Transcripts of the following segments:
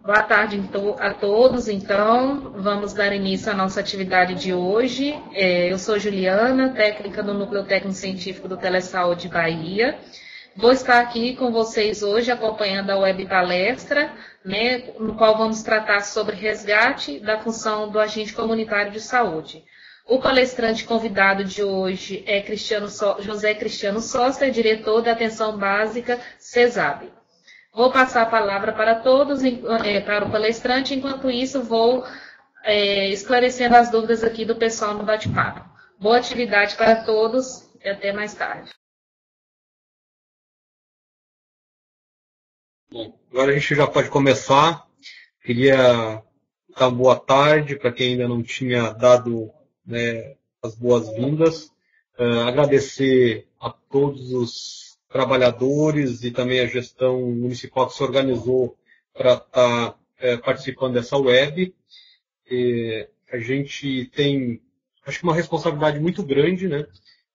Boa tarde a todos, então. Vamos dar início à nossa atividade de hoje. Eu sou Juliana, técnica do Núcleo Técnico Científico do Telesaúde Bahia. Vou estar aqui com vocês hoje acompanhando a web palestra, né, no qual vamos tratar sobre resgate da função do agente comunitário de saúde. O palestrante convidado de hoje é José Cristiano Soster, diretor da Atenção Básica CESAB. Vou passar a palavra para todos, para o palestrante, enquanto isso vou esclarecendo as dúvidas aqui do pessoal no bate-papo. Boa atividade para todos e até mais tarde. Bom, agora a gente já pode começar. Queria dar boa tarde para quem ainda não tinha dado, né, as boas-vindas. Agradecer a todos os trabalhadores e também a gestão municipal que se organizou para estar participando dessa web. A gente tem, acho que uma responsabilidade muito grande, né,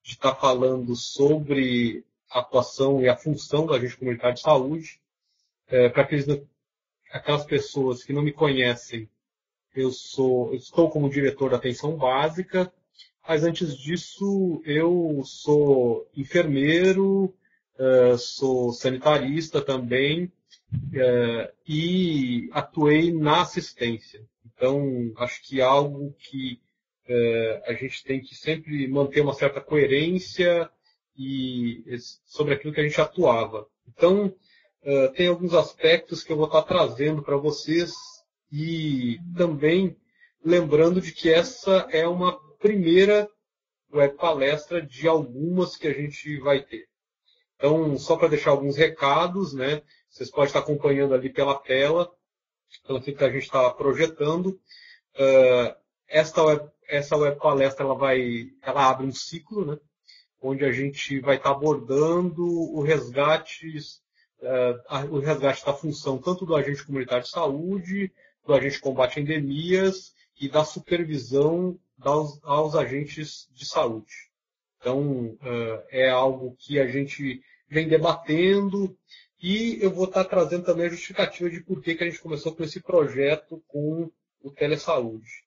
de estar falando sobre a atuação e a função do agente comunitário de saúde. Para aquelas pessoas que não me conhecem, eu estou como diretor da Atenção Básica, mas antes disso eu sou enfermeiro, sou sanitarista também e atuei na assistência. Então, acho que é algo que a gente tem que sempre manter uma certa coerência sobre aquilo que a gente atuava. Então, tem alguns aspectos que eu vou estar trazendo para vocês e também lembrando de que essa é uma primeira web palestra de algumas que a gente vai ter. Então, só para deixar alguns recados, né? Vocês podem estar acompanhando ali pela tela, pelo que a gente está projetando. Essa web palestra ela abre um ciclo, né? Onde a gente vai estar abordando o resgate da função tanto do agente comunitário de saúde, do agente de combate a endemias e da supervisão aos agentes de saúde. Então, é algo que a gente vem debatendo e eu vou estar trazendo também a justificativa de por que a gente começou com esse projeto com o Telesaúde.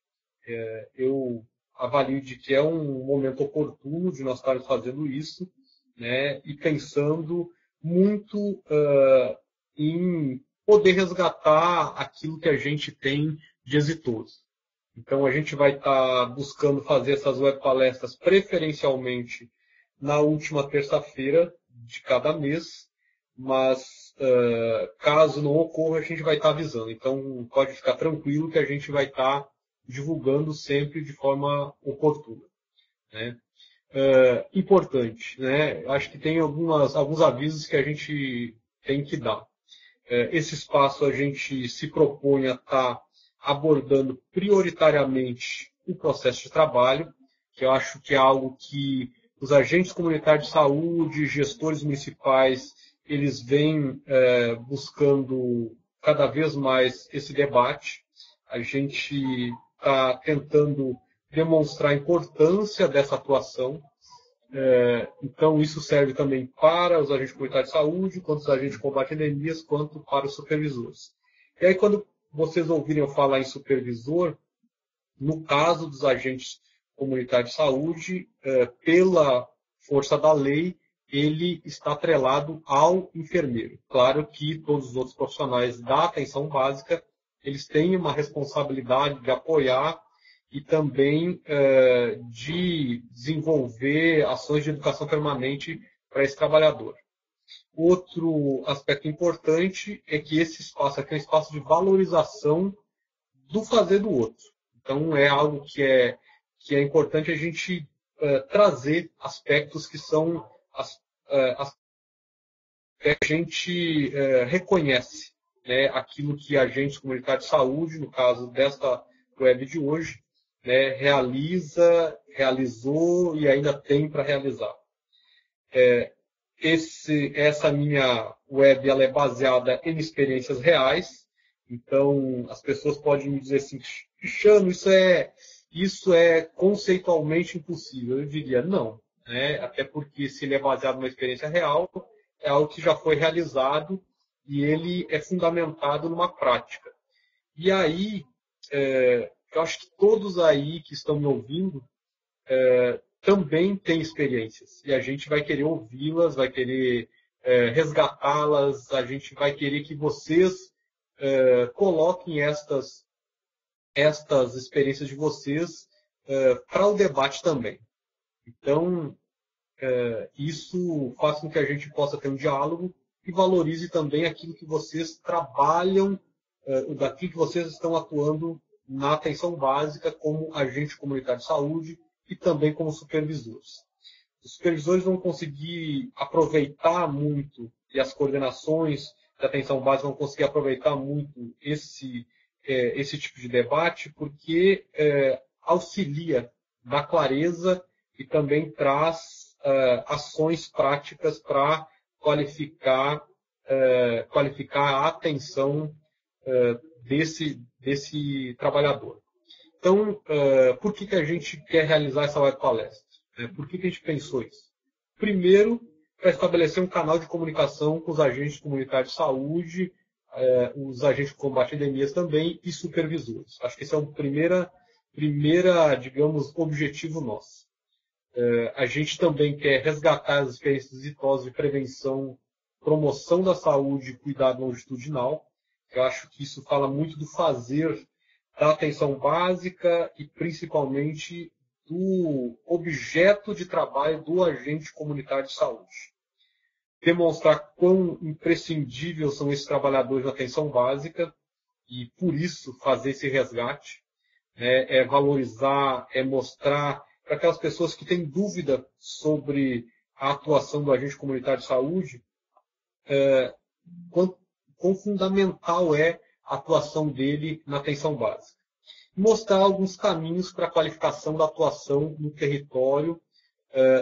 Eu avalio de que é um momento oportuno de nós estarmos fazendo isso, né, e pensando muito em poder resgatar aquilo que a gente tem de exitoso. Então, a gente vai estar buscando fazer essas web palestras preferencialmente na última terça-feira de cada mês, mas caso não ocorra, a gente vai estar avisando. Então, pode ficar tranquilo que a gente vai estar divulgando sempre de forma oportuna, né? Importante, né? Acho que tem alguns avisos que a gente tem que dar. Esse espaço a gente se propõe a estar abordando prioritariamente o processo de trabalho, que eu acho que é algo que os agentes comunitários de saúde, gestores municipais, eles vêm buscando cada vez mais esse debate. A gente está tentando demonstrar a importância dessa atuação. Então, isso serve também para os agentes comunitários de saúde, quanto os agentes de combate a endemias, quanto para os supervisores. E aí, quando vocês ouvirem eu falar em supervisor, no caso dos agentes comunitários de saúde, pela força da lei, ele está atrelado ao enfermeiro. Claro que todos os outros profissionais da atenção básica, eles têm uma responsabilidade de apoiar e também de desenvolver ações de educação permanente para esse trabalhador. Outro aspecto importante é que esse espaço aqui é um espaço de valorização do fazer do outro. Então, é algo que é importante a gente trazer aspectos que são que a gente reconhece, né, aquilo que agentes comunitários de saúde, no caso desta web de hoje, né, realizou e ainda tem para realizar. Essa minha web ela é baseada em experiências reais, então as pessoas podem me dizer assim, Cristiano, isso é conceitualmente impossível. Eu diria não, né? Até porque se ele é baseado numa experiência real, é algo que já foi realizado e ele é fundamentado numa prática. E aí, eu acho que todos aí que estão me ouvindo também têm experiências, e a gente vai querer ouvi-las, vai querer resgatá-las, a gente vai querer que vocês coloquem estas experiências de vocês para o debate também. Então, isso faz com que a gente possa ter um diálogo e valorize também aquilo que vocês trabalham, daquilo que vocês estão atuando na atenção básica como agente comunitário de saúde e também como supervisores. Os supervisores vão conseguir aproveitar muito, e as coordenações de atenção básica vão conseguir aproveitar muito esse tipo de debate, porque auxilia na clareza e também traz ações práticas para qualificar a atenção desse trabalhador. Então, por que a gente quer realizar essa web palestra? Por que a gente pensou isso? Primeiro, para estabelecer um canal de comunicação com os agentes comunitários de saúde, os agentes de combate a epidemias também e supervisores. Acho que esse é o primeiro, digamos, objetivo nosso. A gente também quer resgatar as experiências exitosas de prevenção, promoção da saúde e cuidado longitudinal. Eu acho que isso fala muito do fazer da atenção básica e principalmente do objeto de trabalho do agente comunitário de saúde. Demonstrar quão imprescindíveis são esses trabalhadores na atenção básica e, por isso, fazer esse resgate. Valorizar, mostrar para aquelas pessoas que têm dúvida sobre a atuação do agente comunitário de saúde, quão fundamental é a atuação dele na atenção básica. Mostrar alguns caminhos para a qualificação da atuação no território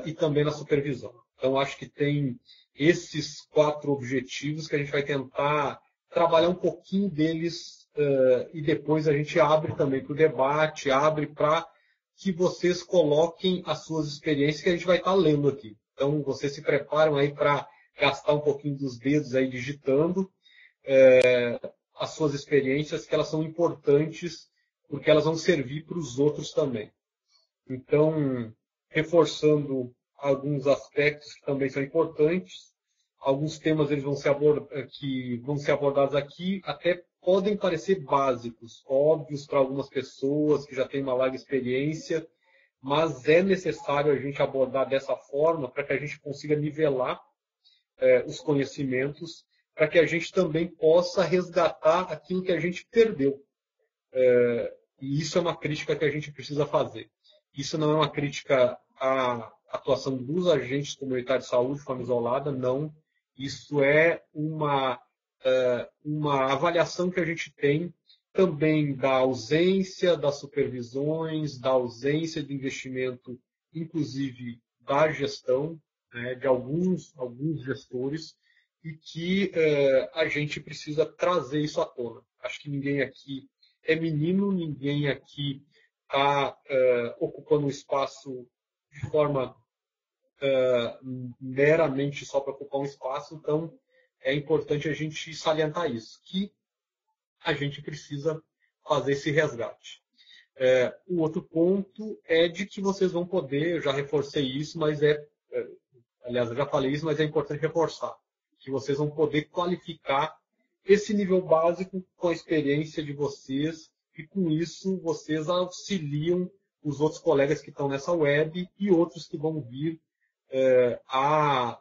e também na supervisão. Então, acho que tem esses 4 objetivos que a gente vai tentar trabalhar um pouquinho deles e depois a gente abre também para o debate, abre para que vocês coloquem as suas experiências que a gente vai estar lendo aqui. Então, vocês se preparam aí para gastar um pouquinho dos dedos aí digitando as suas experiências, que elas são importantes porque elas vão servir para os outros também. Então, reforçando alguns aspectos que também são importantes, alguns temas eles que vão ser abordados aqui até podem parecer básicos, óbvios para algumas pessoas que já têm uma larga experiência, mas é necessário a gente abordar dessa forma para que a gente consiga nivelar os conhecimentos, para que a gente também possa resgatar aquilo que a gente perdeu. E isso é uma crítica que a gente precisa fazer. Isso não é uma crítica à atuação dos agentes comunitários de saúde de forma isolada, não. Isso é uma avaliação que a gente tem também da ausência das supervisões, da ausência de investimento, inclusive da gestão, de alguns gestores, e que a gente precisa trazer isso à tona. Acho que ninguém aqui é menino, ninguém aqui está ocupando um espaço de forma meramente só para ocupar um espaço, então é importante a gente salientar isso, que a gente precisa fazer esse resgate. O outro ponto é de que vocês vão poder, eu já reforcei isso, mas aliás, eu já falei isso, mas é importante reforçar, que vocês vão poder qualificar esse nível básico com a experiência de vocês, e com isso vocês auxiliam os outros colegas que estão nessa web e outros que vão vir a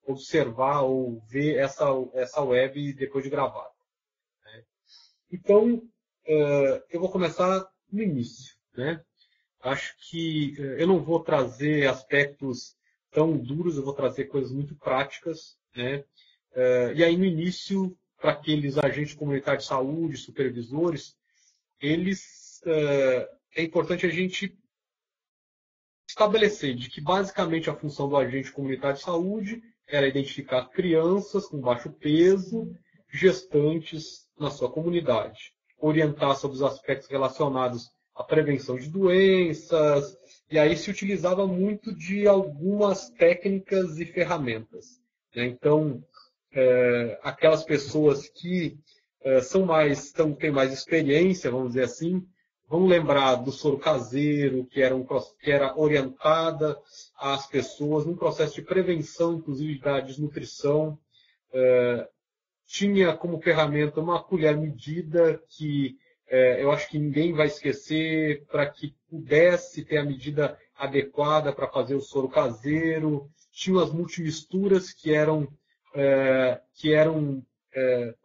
observar ou ver essa web depois de gravar. Então, eu vou começar no início. Acho que eu não vou trazer aspectos tão duros, eu vou trazer coisas muito práticas. E aí, no início, para aqueles agentes comunitários de saúde, supervisores, é importante a gente estabelecer de que, basicamente, a função do agente comunitário de saúde era identificar crianças com baixo peso, gestantes na sua comunidade, orientar sobre os aspectos relacionados à prevenção de doenças, e aí se utilizava muito de algumas técnicas e ferramentas. Então, aquelas pessoas que têm mais experiência, vamos dizer assim, vão lembrar do soro caseiro, que era orientada às pessoas num processo de prevenção, inclusive da desnutrição. Tinha como ferramenta uma colher medida que eu acho que ninguém vai esquecer, para que pudesse ter a medida adequada para fazer o soro caseiro. Tinha as multimisturas que eram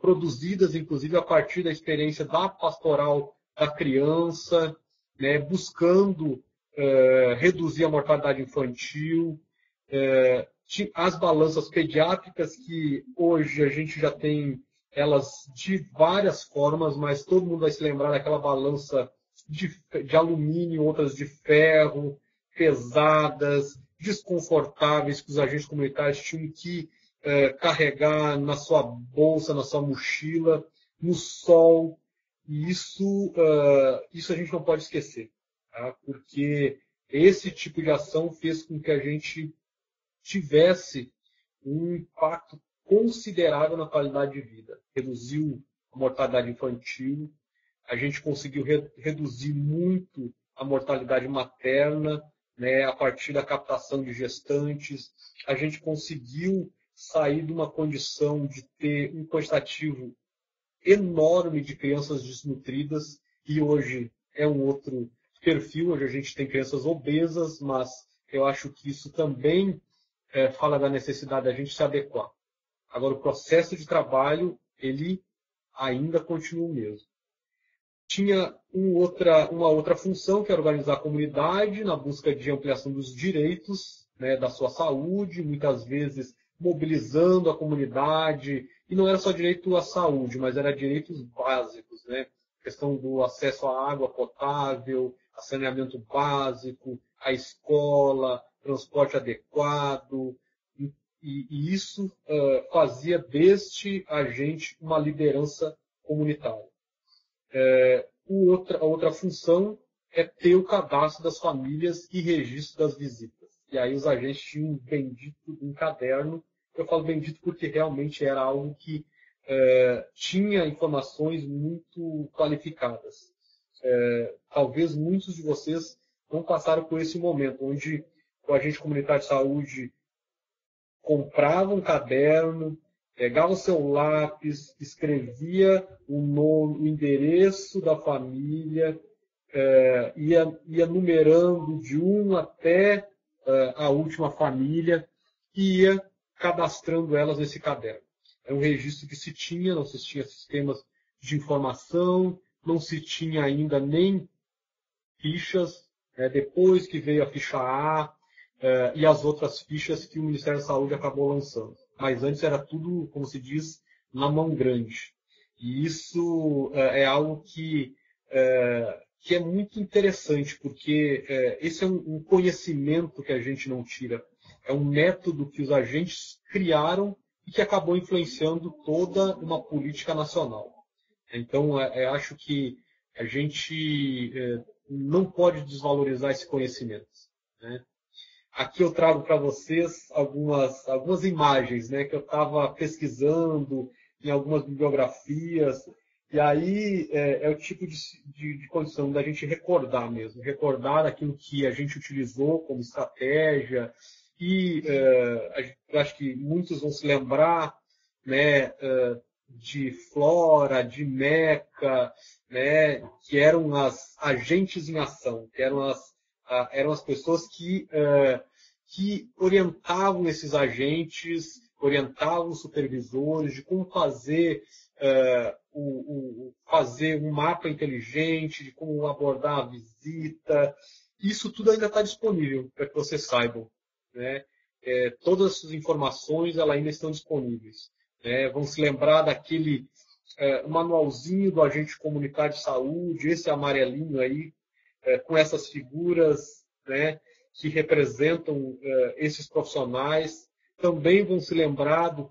produzidas, inclusive, a partir da experiência da pastoral da criança, né, buscando reduzir a mortalidade infantil. As balanças pediátricas, que hoje a gente já tem elas de várias formas, mas todo mundo vai se lembrar daquela balança de alumínio, outras de ferro, pesadas, desconfortáveis, que os agentes comunitários tinham que carregar na sua bolsa, na sua mochila, no sol. E isso a gente não pode esquecer, tá? Porque esse tipo de ação fez com que a gente tivesse um impacto considerável na qualidade de vida. Reduziu a mortalidade infantil, a gente conseguiu reduzir muito a mortalidade materna, né, a partir da captação de gestantes. A gente conseguiu sair de uma condição de ter um quantitativo enorme de crianças desnutridas, e hoje é um outro perfil. Hoje a gente tem crianças obesas, mas eu acho que isso também fala da necessidade da gente se adequar. Agora, o processo de trabalho, ele ainda continua o mesmo. Tinha uma outra função, que era organizar a comunidade na busca de ampliação dos direitos, né, da sua saúde, muitas vezes mobilizando a comunidade. E não era só direito à saúde, mas era direitos básicos, né? A questão do acesso à água potável, a saneamento básico, a escola, transporte adequado. E isso fazia deste agente uma liderança comunitária. A outra função é ter o cadastro das famílias e registro das visitas. E aí os agentes tinham um caderno. Eu falo bendito porque realmente era algo que tinha informações muito qualificadas. Talvez muitos de vocês não passaram por esse momento, onde o agente comunitário de saúde comprava um caderno, pegava o seu lápis, escrevia o nome, o endereço da família, ia numerando de 1 até a última família, e ia cadastrando elas nesse caderno. É um registro que se tinha, não se tinha sistemas de informação, não se tinha ainda nem fichas, depois que veio a ficha A, e as outras fichas que o Ministério da Saúde acabou lançando. Mas antes era tudo, como se diz, na mão grande. E isso é algo que é muito interessante, porque esse é um conhecimento que a gente não tira. É um método que os agentes criaram e que acabou influenciando toda uma política nacional. Então, acho que a gente não pode desvalorizar esse conhecimento, né? Aqui eu trago para vocês algumas imagens, né, que eu estava pesquisando em algumas bibliografias. E aí é o tipo de condição da gente recordar mesmo, recordar aquilo que a gente utilizou como estratégia. E eu acho que muitos vão se lembrar, né, de Flora, de Meca, né, que eram as agentes em ação, que eram as pessoas que orientavam esses agentes, orientavam os supervisores de como fazer fazer um mapa inteligente, de como abordar a visita. Isso tudo ainda está disponível para que vocês saibam, né? Todas essas informações elas ainda estão disponíveis. Vão se lembrar daquele manualzinho do agente comunitário de saúde, esse amarelinho aí, com essas figuras, né, que representam esses profissionais. Também vão se lembrar do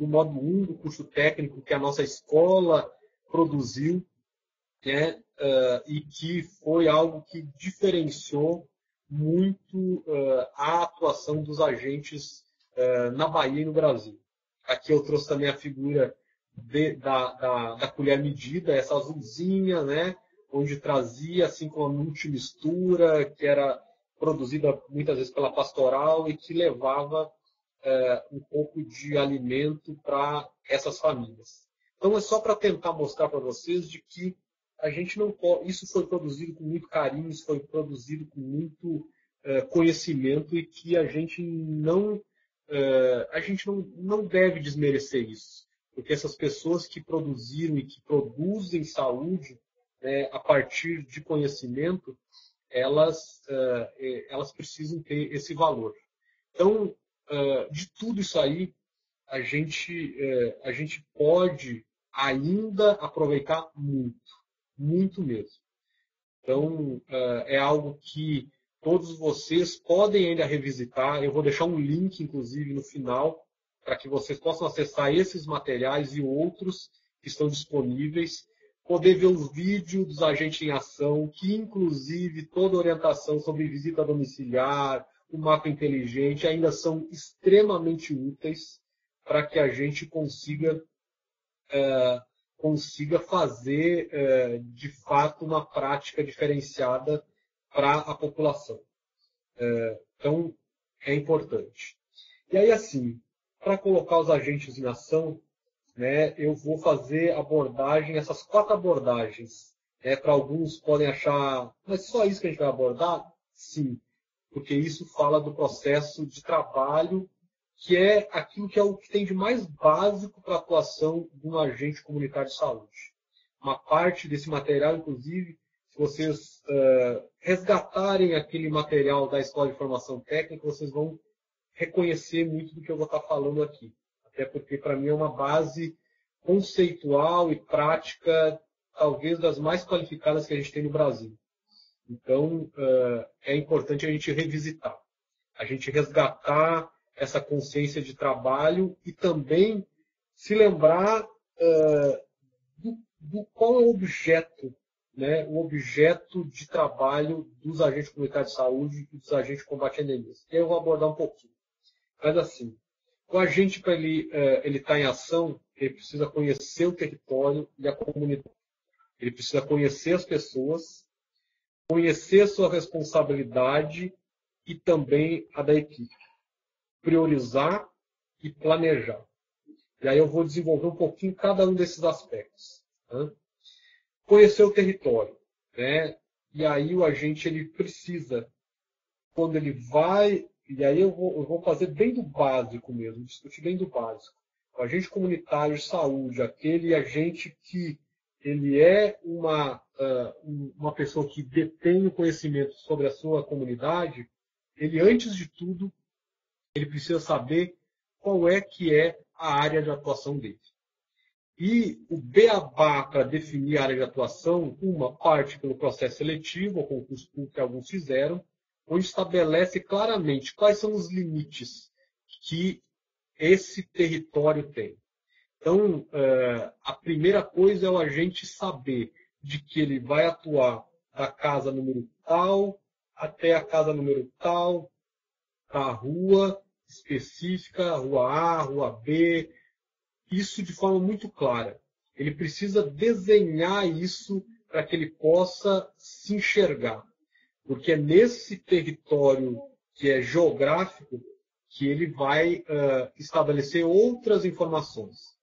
módulo 1 do curso técnico que a nossa escola produziu, né, e que foi algo que diferenciou muito a atuação dos agentes na Bahia e no Brasil. Aqui eu trouxe também a figura da colher medida, essa azulzinha, né? Onde trazia assim como uma multimistura, que era produzida muitas vezes pela pastoral e que levava um pouco de alimento para essas famílias. Então é só para tentar mostrar para vocês de que a gente não pode, isso foi produzido com muito carinho, isso foi produzido com muito conhecimento e que a gente não deve desmerecer isso, porque essas pessoas que produziram e que produzem saúde a partir de conhecimento, elas precisam ter esse valor. Então, de tudo isso aí, a gente pode ainda aproveitar muito, muito mesmo. Então, é algo que todos vocês podem ainda revisitar. Eu vou deixar um link, inclusive, no final, para que vocês possam acessar esses materiais e outros que estão disponíveis. Poder ver os vídeos dos agentes em ação, que inclusive toda orientação sobre visita domiciliar, o mapa inteligente, ainda são extremamente úteis para que a gente consiga fazer, de fato, uma prática diferenciada para a população. Então, é importante. E aí, assim, para colocar os agentes em ação, né, eu vou fazer essas 4 abordagens. Para alguns podem achar, mas só isso que a gente vai abordar? Sim, porque isso fala do processo de trabalho, que é aquilo que é o que tem de mais básico para a atuação de um agente comunitário de saúde. Uma parte desse material, inclusive, se vocês resgatarem aquele material da Escola de Formação Técnica, vocês vão reconhecer muito do que eu vou estar falando aqui. Até porque, para mim, é uma base conceitual e prática, talvez das mais qualificadas que a gente tem no Brasil. Então, é importante a gente revisitar, a gente resgatar essa consciência de trabalho e também se lembrar do qual é o objeto, né, o objeto de trabalho dos agentes comunitários de saúde e dos agentes de combate à anemia. E aí eu vou abordar um pouquinho. Mas assim, o agente, para ele estar em ação, ele precisa conhecer o território e a comunidade. Ele precisa conhecer as pessoas, conhecer a sua responsabilidade e também a da equipe. Priorizar e planejar. E aí eu vou desenvolver um pouquinho cada um desses aspectos. Né? Conhecer o território. Né? E aí o agente ele precisa, quando ele vai... E aí eu vou fazer bem do básico mesmo, discutir bem do básico. O agente comunitário de saúde, aquele agente que ele é uma pessoa que detém o conhecimento sobre a sua comunidade, ele, antes de tudo, ele precisa saber qual é que é a área de atuação dele. E o beabá para definir a área de atuação, uma parte pelo processo seletivo, ou concurso público que alguns fizeram, onde estabelece claramente quais são os limites que esse território tem. Então, a primeira coisa é o agente saber de que ele vai atuar da casa número tal até a casa número tal, da rua específica, rua A, rua B, isso de forma muito clara. Ele precisa desenhar isso para que ele possa se enxergar. Porque é nesse território que é geográfico que ele vai estabelecer outras informações.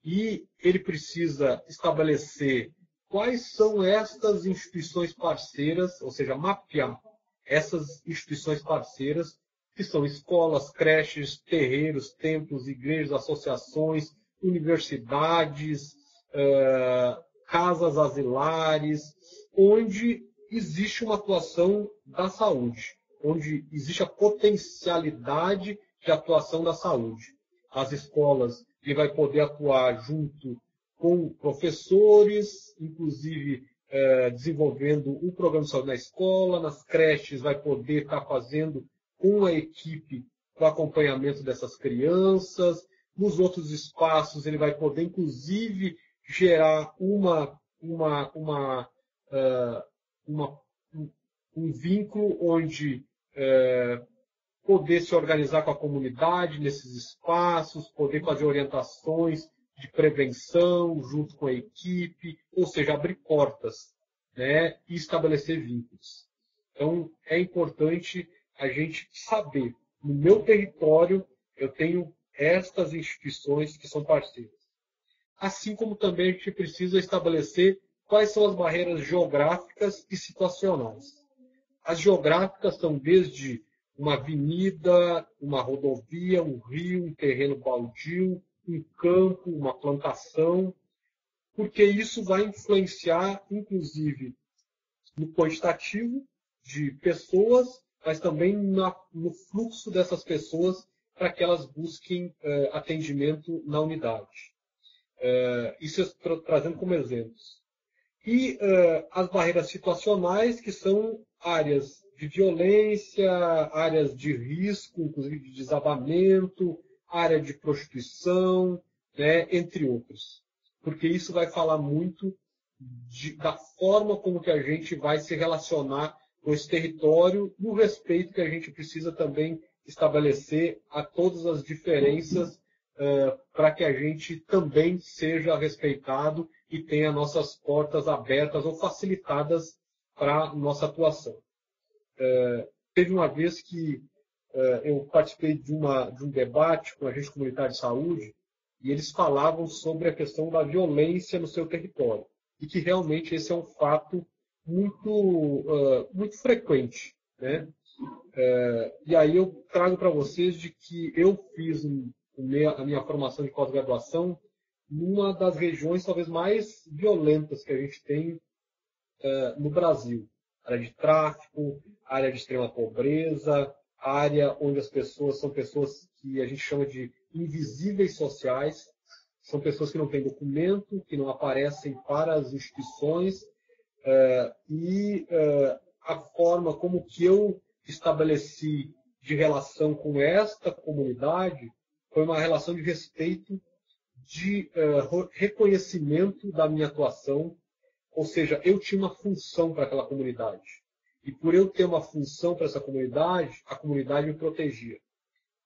E ele precisa estabelecer quais são estas instituições parceiras, ou seja, mapear essas instituições parceiras, que são escolas, creches, terreiros, templos, igrejas, associações, universidades, casas asilares, onde existe uma atuação da saúde, onde existe a potencialidade de atuação da saúde. As escolas, ele vai poder atuar junto com professores, inclusive desenvolvendo o programa de saúde na escola, nas creches vai poder estar fazendo com a equipe o acompanhamento dessas crianças, nos outros espaços ele vai poder, inclusive, gerar um vínculo onde poder se organizar com a comunidade nesses espaços, poder fazer orientações de prevenção junto com a equipe, ou seja, abrir portas, né, e estabelecer vínculos. Então, é importante a gente saber, no meu território, eu tenho estas instituições que são parceiras. Assim como também a gente precisa estabelecer quais são as barreiras geográficas e situacionais. As geográficas são desde uma avenida, uma rodovia, um rio, um terreno baldio, um campo, uma plantação, porque isso vai influenciar, inclusive, no quantitativo de pessoas, mas também no fluxo dessas pessoas para que elas busquem atendimento na unidade. Isso eu trazendo como exemplos. E as barreiras situacionais, que são áreas de violência, áreas de risco, inclusive de desabamento, área de prostituição, né, entre outros. Porque isso vai falar muito da forma como que a gente vai se relacionar com esse território e o respeito que a gente precisa também estabelecer a todas as diferenças para que a gente também seja respeitado e tenha nossas portas abertas ou facilitadas para nossa atuação. Teve uma vez que eu participei de um debate com a agente comunitário de saúde e eles falavam sobre a questão da violência no seu território e que realmente esse é um fato muito frequente, né? E aí eu trago para vocês de que eu fiz a minha formação de pós-graduação numa das regiões talvez mais violentas que a gente tem no Brasil. Área de tráfico, área de extrema pobreza, área onde as pessoas são pessoas que a gente chama de invisíveis sociais, são pessoas que não têm documento, que não aparecem para as instituições, a forma como que eu estabeleci de relação com esta comunidade foi uma relação de respeito, de reconhecimento da minha atuação, ou seja, eu tinha uma função para aquela comunidade. E por eu ter uma função para essa comunidade, a comunidade me protegia.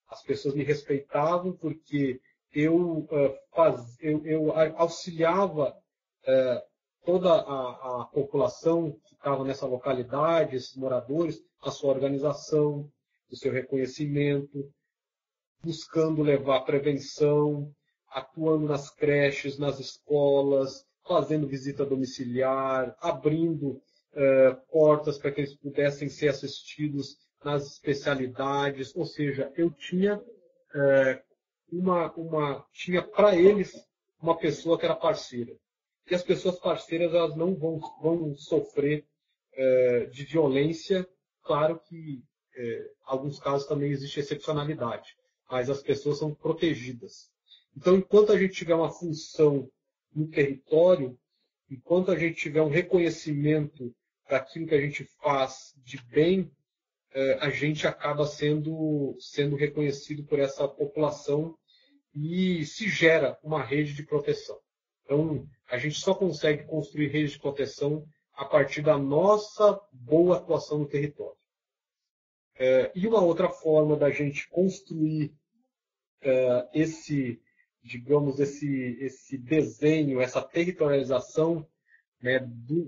As pessoas me respeitavam porque eu auxiliava toda a população que estava nessa localidade, esses moradores, a sua organização, o seu reconhecimento, buscando levar prevenção, atuando nas creches, nas escolas, fazendo visita domiciliar, abrindo portas para que eles pudessem ser assistidos nas especialidades. Ou seja, eu tinha tinha para eles uma pessoa que era parceira. E as pessoas parceiras elas não vão sofrer de violência. Claro que em alguns casos também existe excepcionalidade, mas as pessoas são protegidas. Então, enquanto a gente tiver uma função no território, enquanto a gente tiver um reconhecimento daquilo que a gente faz de bem, a gente acaba sendo reconhecido por essa população e se gera uma rede de proteção. Então, a gente só consegue construir rede de proteção a partir da nossa boa atuação no território. E uma outra forma da gente construir esse desenho, essa territorialização, né,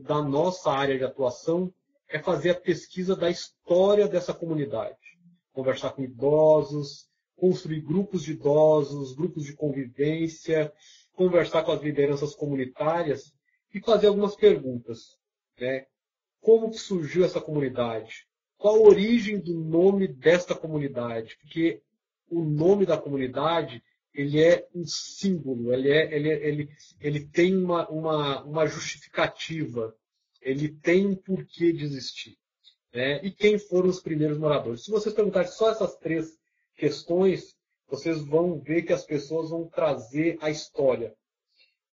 da nossa área de atuação é fazer a pesquisa da história dessa comunidade. Conversar com idosos, construir grupos de idosos, grupos de convivência, conversar com as lideranças comunitárias e fazer algumas perguntas. Né? Como que surgiu essa comunidade? Qual a origem do nome desta comunidade? Porque o nome da comunidade ele é um símbolo, ele tem uma justificativa, ele tem um porquê de existir. Né? E quem foram os primeiros moradores? Se vocês perguntarem só essas 3 questões, vocês vão ver que as pessoas vão trazer a história.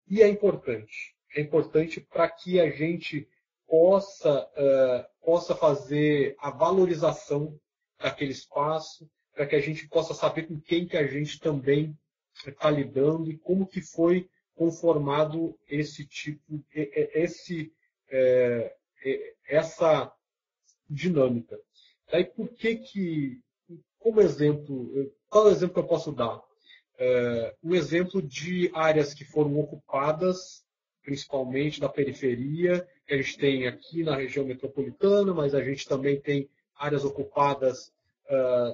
E é importante para que a gente possa fazer a valorização daquele espaço, para que a gente possa saber com quem que a gente também está lidando e como que foi conformado essa dinâmica. Daí como exemplo, qual é o exemplo que eu posso dar? Um exemplo de áreas que foram ocupadas, principalmente da periferia, que a gente tem aqui na região metropolitana, mas a gente também tem áreas ocupadas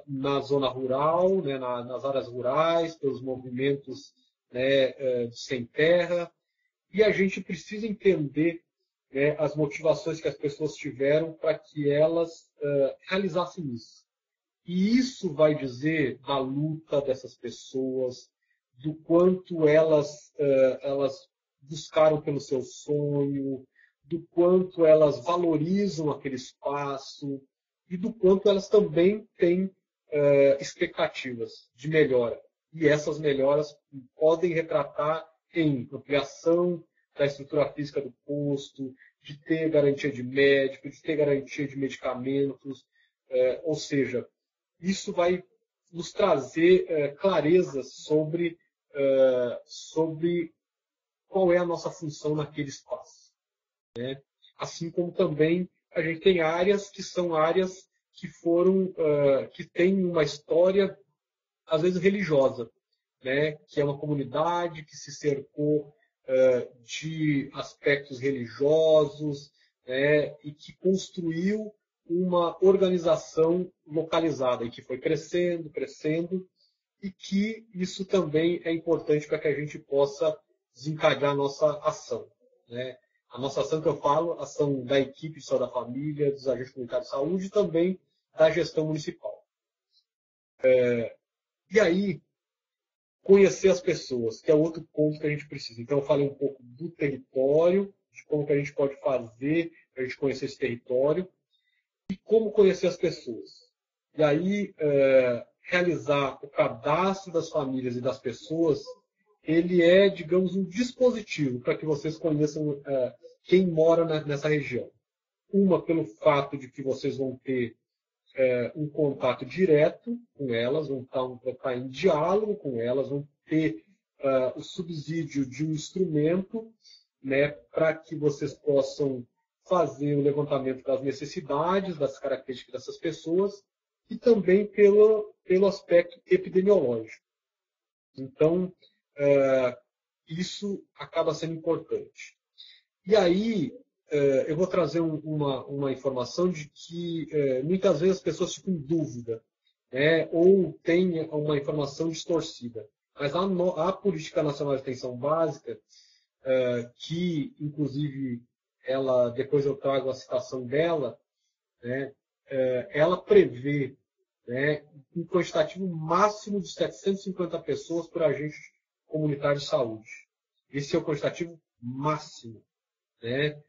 na zona rural, né, nas áreas rurais, pelos movimentos, né, sem terra. E a gente precisa entender, né, as motivações que as pessoas tiveram para que elas realizassem isso. E isso vai dizer da luta dessas pessoas, do quanto elas buscaram pelo seu sonho, do quanto elas valorizam aquele espaço e do quanto elas também têm expectativas de melhora. E essas melhoras podem retratar em ampliação da estrutura física do posto, de ter garantia de médico, de ter garantia de medicamentos, ou seja, isso vai nos trazer clareza sobre qual é a nossa função naquele espaço, né? Assim como também a gente tem áreas que são áreas que que têm uma história, às vezes religiosa, né? Que é uma comunidade que se cercou de aspectos religiosos, né? E que construiu uma organização localizada e que foi crescendo, crescendo, e que isso também é importante para que a gente possa desencadear a nossa ação, né? A nossa ação que eu falo, ação da equipe de saúde da família, dos agentes comunitários de saúde e também da gestão municipal. E aí, conhecer as pessoas, que é outro ponto que a gente precisa. Então, eu falei um pouco do território, de como que a gente pode fazer para a gente conhecer esse território, e como conhecer as pessoas. E aí, realizar o cadastro das famílias e das pessoas, ele é, digamos, um dispositivo para que vocês conheçam quem mora nessa região. Uma, pelo fato de que vocês vão ter um contato direto com elas, vão estar em diálogo com elas, vão ter o subsídio de um instrumento, né, para que vocês possam fazer o levantamento das necessidades, das características dessas pessoas e também pelo aspecto epidemiológico. Então, isso acaba sendo importante. E aí, eu vou trazer uma informação de que muitas vezes as pessoas ficam em dúvida, né, ou têm uma informação distorcida. Mas a Política Nacional de Atenção Básica, que inclusive depois eu trago a citação dela, né, ela prevê, né, um quantitativo máximo de 750 pessoas por agente comunitário de saúde. Esse é o quantitativo máximo, né?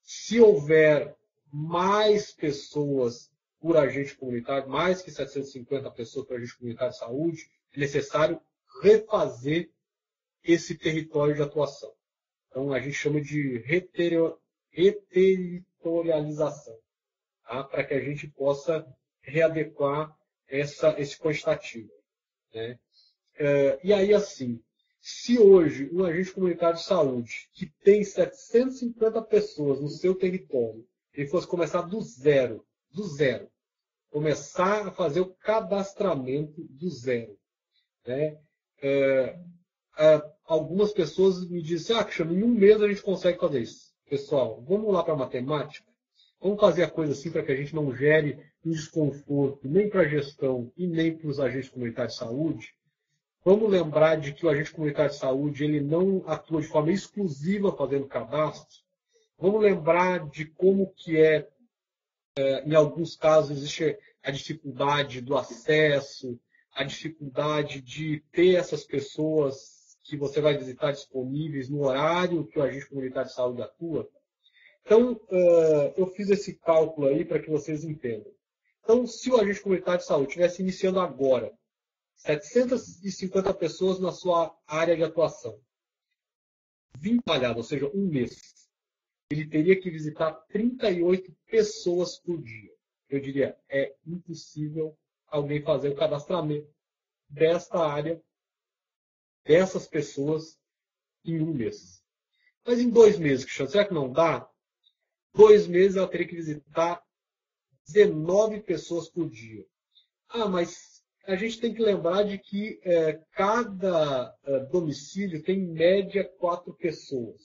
Se houver mais pessoas por agente comunitário, mais que 750 pessoas por agente comunitário de saúde, é necessário refazer esse território de atuação. Então, a gente chama de reterritorialização, tá? Para que a gente possa readequar esse quantitativo, né? E aí, assim, se hoje um agente comunitário de saúde que tem 750 pessoas no seu território, ele fosse começar do zero, começar a fazer o cadastramento do zero, né? Algumas pessoas me dizem, Cristiano, em um mês a gente consegue fazer isso. Pessoal, vamos lá para a matemática? Vamos fazer a coisa assim para que a gente não gere um desconforto nem para a gestão e nem para os agentes comunitários de saúde. Vamos lembrar de que o agente comunitário de saúde ele não atua de forma exclusiva fazendo cadastro. Vamos lembrar de como que em alguns casos, existe a dificuldade do acesso, a dificuldade de ter essas pessoas que você vai visitar disponíveis no horário que o agente comunitário de saúde atua. Então, eu fiz esse cálculo aí para que vocês entendam. Então, se o agente comunitário de saúde estivesse iniciando agora, 750 pessoas na sua área de atuação, 20 trabalhados, ou seja, um mês, ele teria que visitar 38 pessoas por dia. Eu diria, é impossível alguém fazer o cadastramento desta área, dessas pessoas, em um mês. Mas em 2 meses, Cristiano, será que não dá? 2 meses ela teria que visitar 19 pessoas por dia. Mas a gente tem que lembrar de que cada domicílio tem em média 4 pessoas.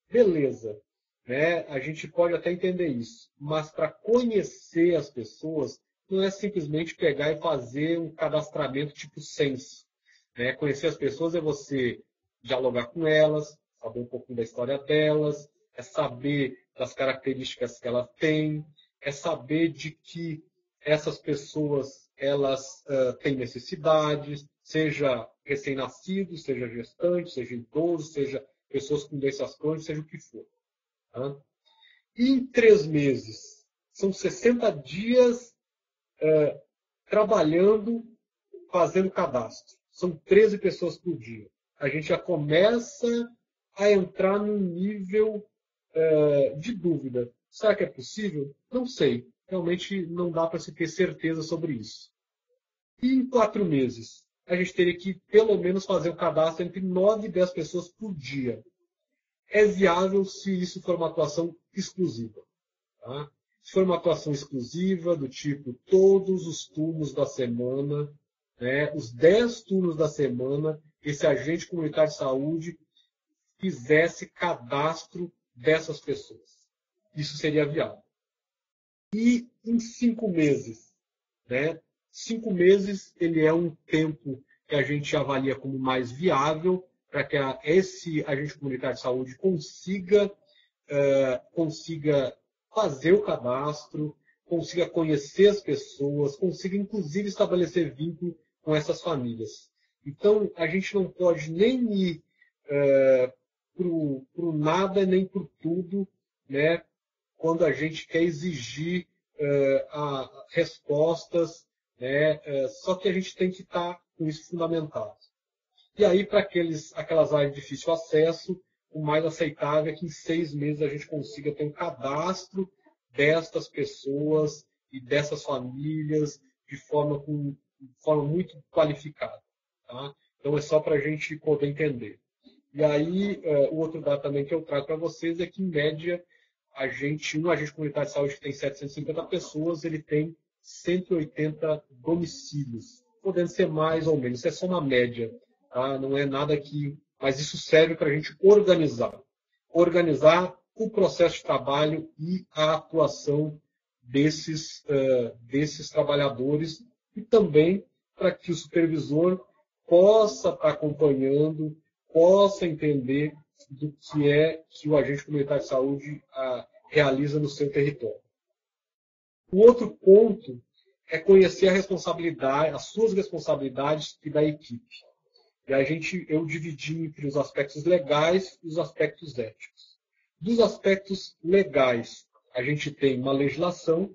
Beleza, né? A gente pode até entender isso, mas para conhecer as pessoas, não é simplesmente pegar e fazer um cadastramento tipo censo. Né? Conhecer as pessoas é você dialogar com elas, saber um pouquinho da história delas, é saber das características que elas têm, é saber de que essas pessoas elas têm necessidades, seja recém-nascidos, seja gestantes, seja idosos, seja pessoas com doenças crônicas, seja o que for. Tá? E em 3 meses, são 60 dias trabalhando, fazendo cadastro. São 13 pessoas por dia. A gente já começa a entrar num nível de dúvida. Será que é possível? Não sei. Realmente não dá para se ter certeza sobre isso. E em 4 meses, a gente teria que pelo menos fazer o cadastro entre 9 e 10 pessoas por dia. É viável se isso for uma atuação exclusiva. Tá? Se for uma atuação exclusiva, do tipo todos os turnos da semana, né, os 10 turnos da semana, esse agente comunitário de saúde fizesse cadastro dessas pessoas. Isso seria viável. E em 5 meses, né? 5 meses ele é um tempo que a gente avalia como mais viável para que esse agente comunitário de saúde consiga fazer o cadastro, consiga conhecer as pessoas, consiga inclusive estabelecer vínculo com essas famílias. Então, a gente não pode nem ir para o nada nem para tudo, né, quando a gente quer exigir respostas, né, só que a gente tem que estar com isso fundamentado. E aí, para aquelas áreas de difícil acesso, o mais aceitável é que em 6 meses a gente consiga ter um cadastro destas pessoas e dessas famílias de forma muito qualificada. Tá? Então, é só para a gente poder entender. E aí, o outro dado também que eu trago para vocês é que, em média, um agente comunitário de saúde que tem 750 pessoas, ele tem 180 domicílios, podendo ser mais ou menos. Isso é só uma média, tá? Não é nada que... Mas isso serve para a gente organizar. Organizar o processo de trabalho e a atuação desses trabalhadores e também para que o supervisor possa estar acompanhando, possa entender do que é que o agente comunitário de saúde realiza no seu território. O outro ponto é conhecer a responsabilidade, as suas responsabilidades e da equipe. E eu dividi entre os aspectos legais e os aspectos éticos. Dos aspectos legais, a gente tem uma legislação,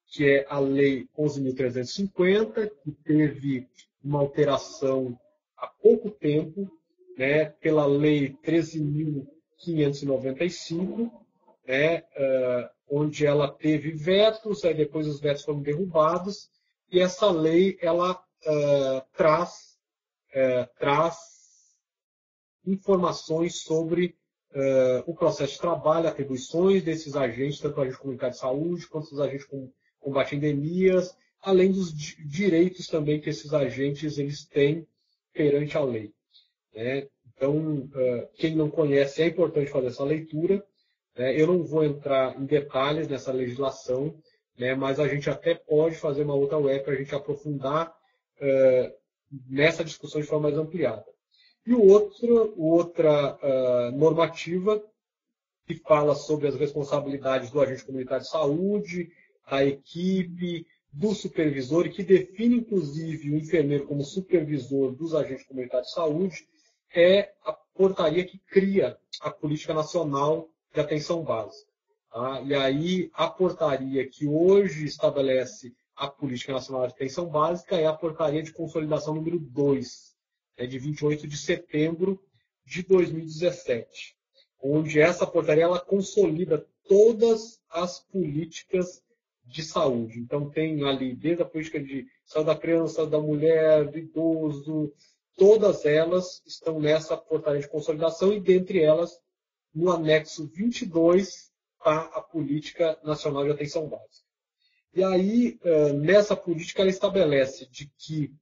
que é a Lei 11.350, que teve uma alteração há pouco tempo, né, pela Lei 13.595, né, onde ela teve vetos, aí depois os vetos foram derrubados, e essa lei ela traz informações sobre o processo de trabalho, atribuições desses agentes, tanto agentes comunitário de saúde, quanto os agentes com combate a endemias, além dos direitos também que esses agentes eles têm perante a lei. Né? Então, quem não conhece, é importante fazer essa leitura. Né? Eu não vou entrar em detalhes nessa legislação, né? Mas a gente até pode fazer uma outra web para a gente aprofundar nessa discussão de forma mais ampliada. E outra normativa que fala sobre as responsabilidades do agente comunitário de saúde, da equipe, do supervisor, e que define, inclusive, o enfermeiro como supervisor dos agentes comunitários de saúde, é a portaria que cria a Política Nacional de Atenção Básica. Tá? E aí, a portaria que hoje estabelece a Política Nacional de Atenção Básica é a portaria de consolidação número 2, de 28 de setembro de 2017, onde essa portaria ela consolida todas as políticas de saúde. Então, tem ali, desde a política de saúde da criança, da mulher, do idoso, todas elas estão nessa portaria de consolidação e, dentre elas, no anexo 22, está a Política Nacional de Atenção Básica. E aí, nessa política, ela estabelece de que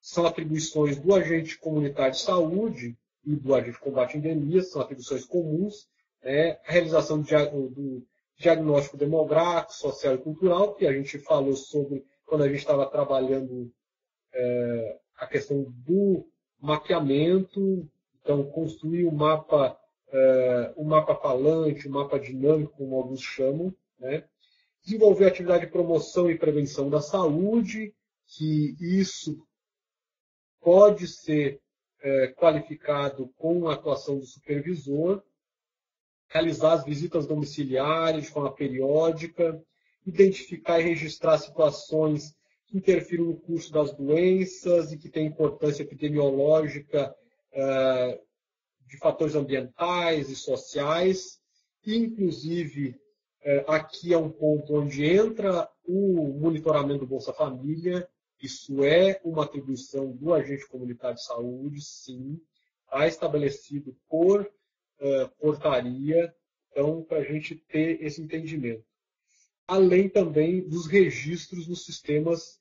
são atribuições do agente comunitário de saúde e do agente de combate a endemias, são atribuições comuns, a realização do diagnóstico demográfico, social e cultural, que a gente falou sobre quando a gente estava trabalhando a questão do mapeamento, então construir um mapa falante, um mapa dinâmico, como alguns chamam, né? Desenvolver atividade de promoção e prevenção da saúde, que isso pode ser qualificado com a atuação do supervisor, realizar as visitas domiciliares de forma periódica, identificar e registrar situações que interfiram no curso das doenças e que têm importância epidemiológica de fatores ambientais e sociais, e, inclusive, aqui é um ponto onde entra o monitoramento do Bolsa Família. Isso é uma atribuição do agente comunitário de saúde, sim, está estabelecido por portaria, então, para a gente ter esse entendimento. Além também dos registros nos sistemas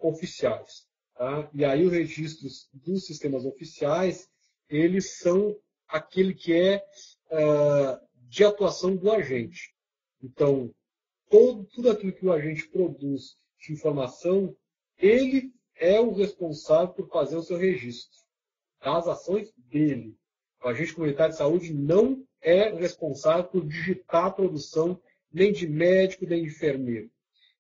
oficiais. Tá? E aí os registros dos sistemas oficiais, eles são aquele que é de atuação do agente. Então, tudo aquilo que o agente produz de informação, ele é o responsável por fazer o seu registro das ações dele. O agente comunitário de saúde não é responsável por digitar a produção nem de médico, nem de enfermeiro.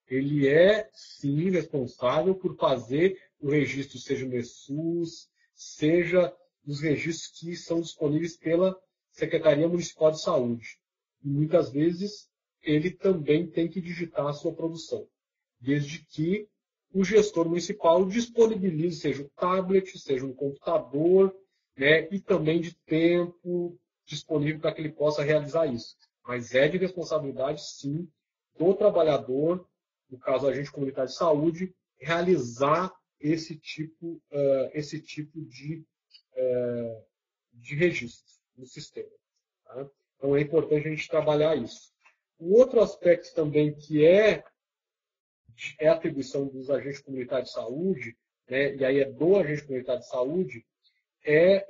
Ele é, sim, responsável por fazer o registro, seja no ESUS, seja nos registros que são disponíveis pela Secretaria Municipal de Saúde. E muitas vezes ele também tem que digitar a sua produção, desde que o gestor municipal disponibilize, seja o tablet, seja um computador, né, e também de tempo disponível para que ele possa realizar isso. Mas é de responsabilidade, sim, do trabalhador, no caso o agente comunitário de saúde, realizar esse tipo de registro no sistema. Tá? Então é importante a gente trabalhar isso. Um outro aspecto também que é atribuição dos agentes comunitários de saúde, né, e aí é do agente comunitário de saúde, é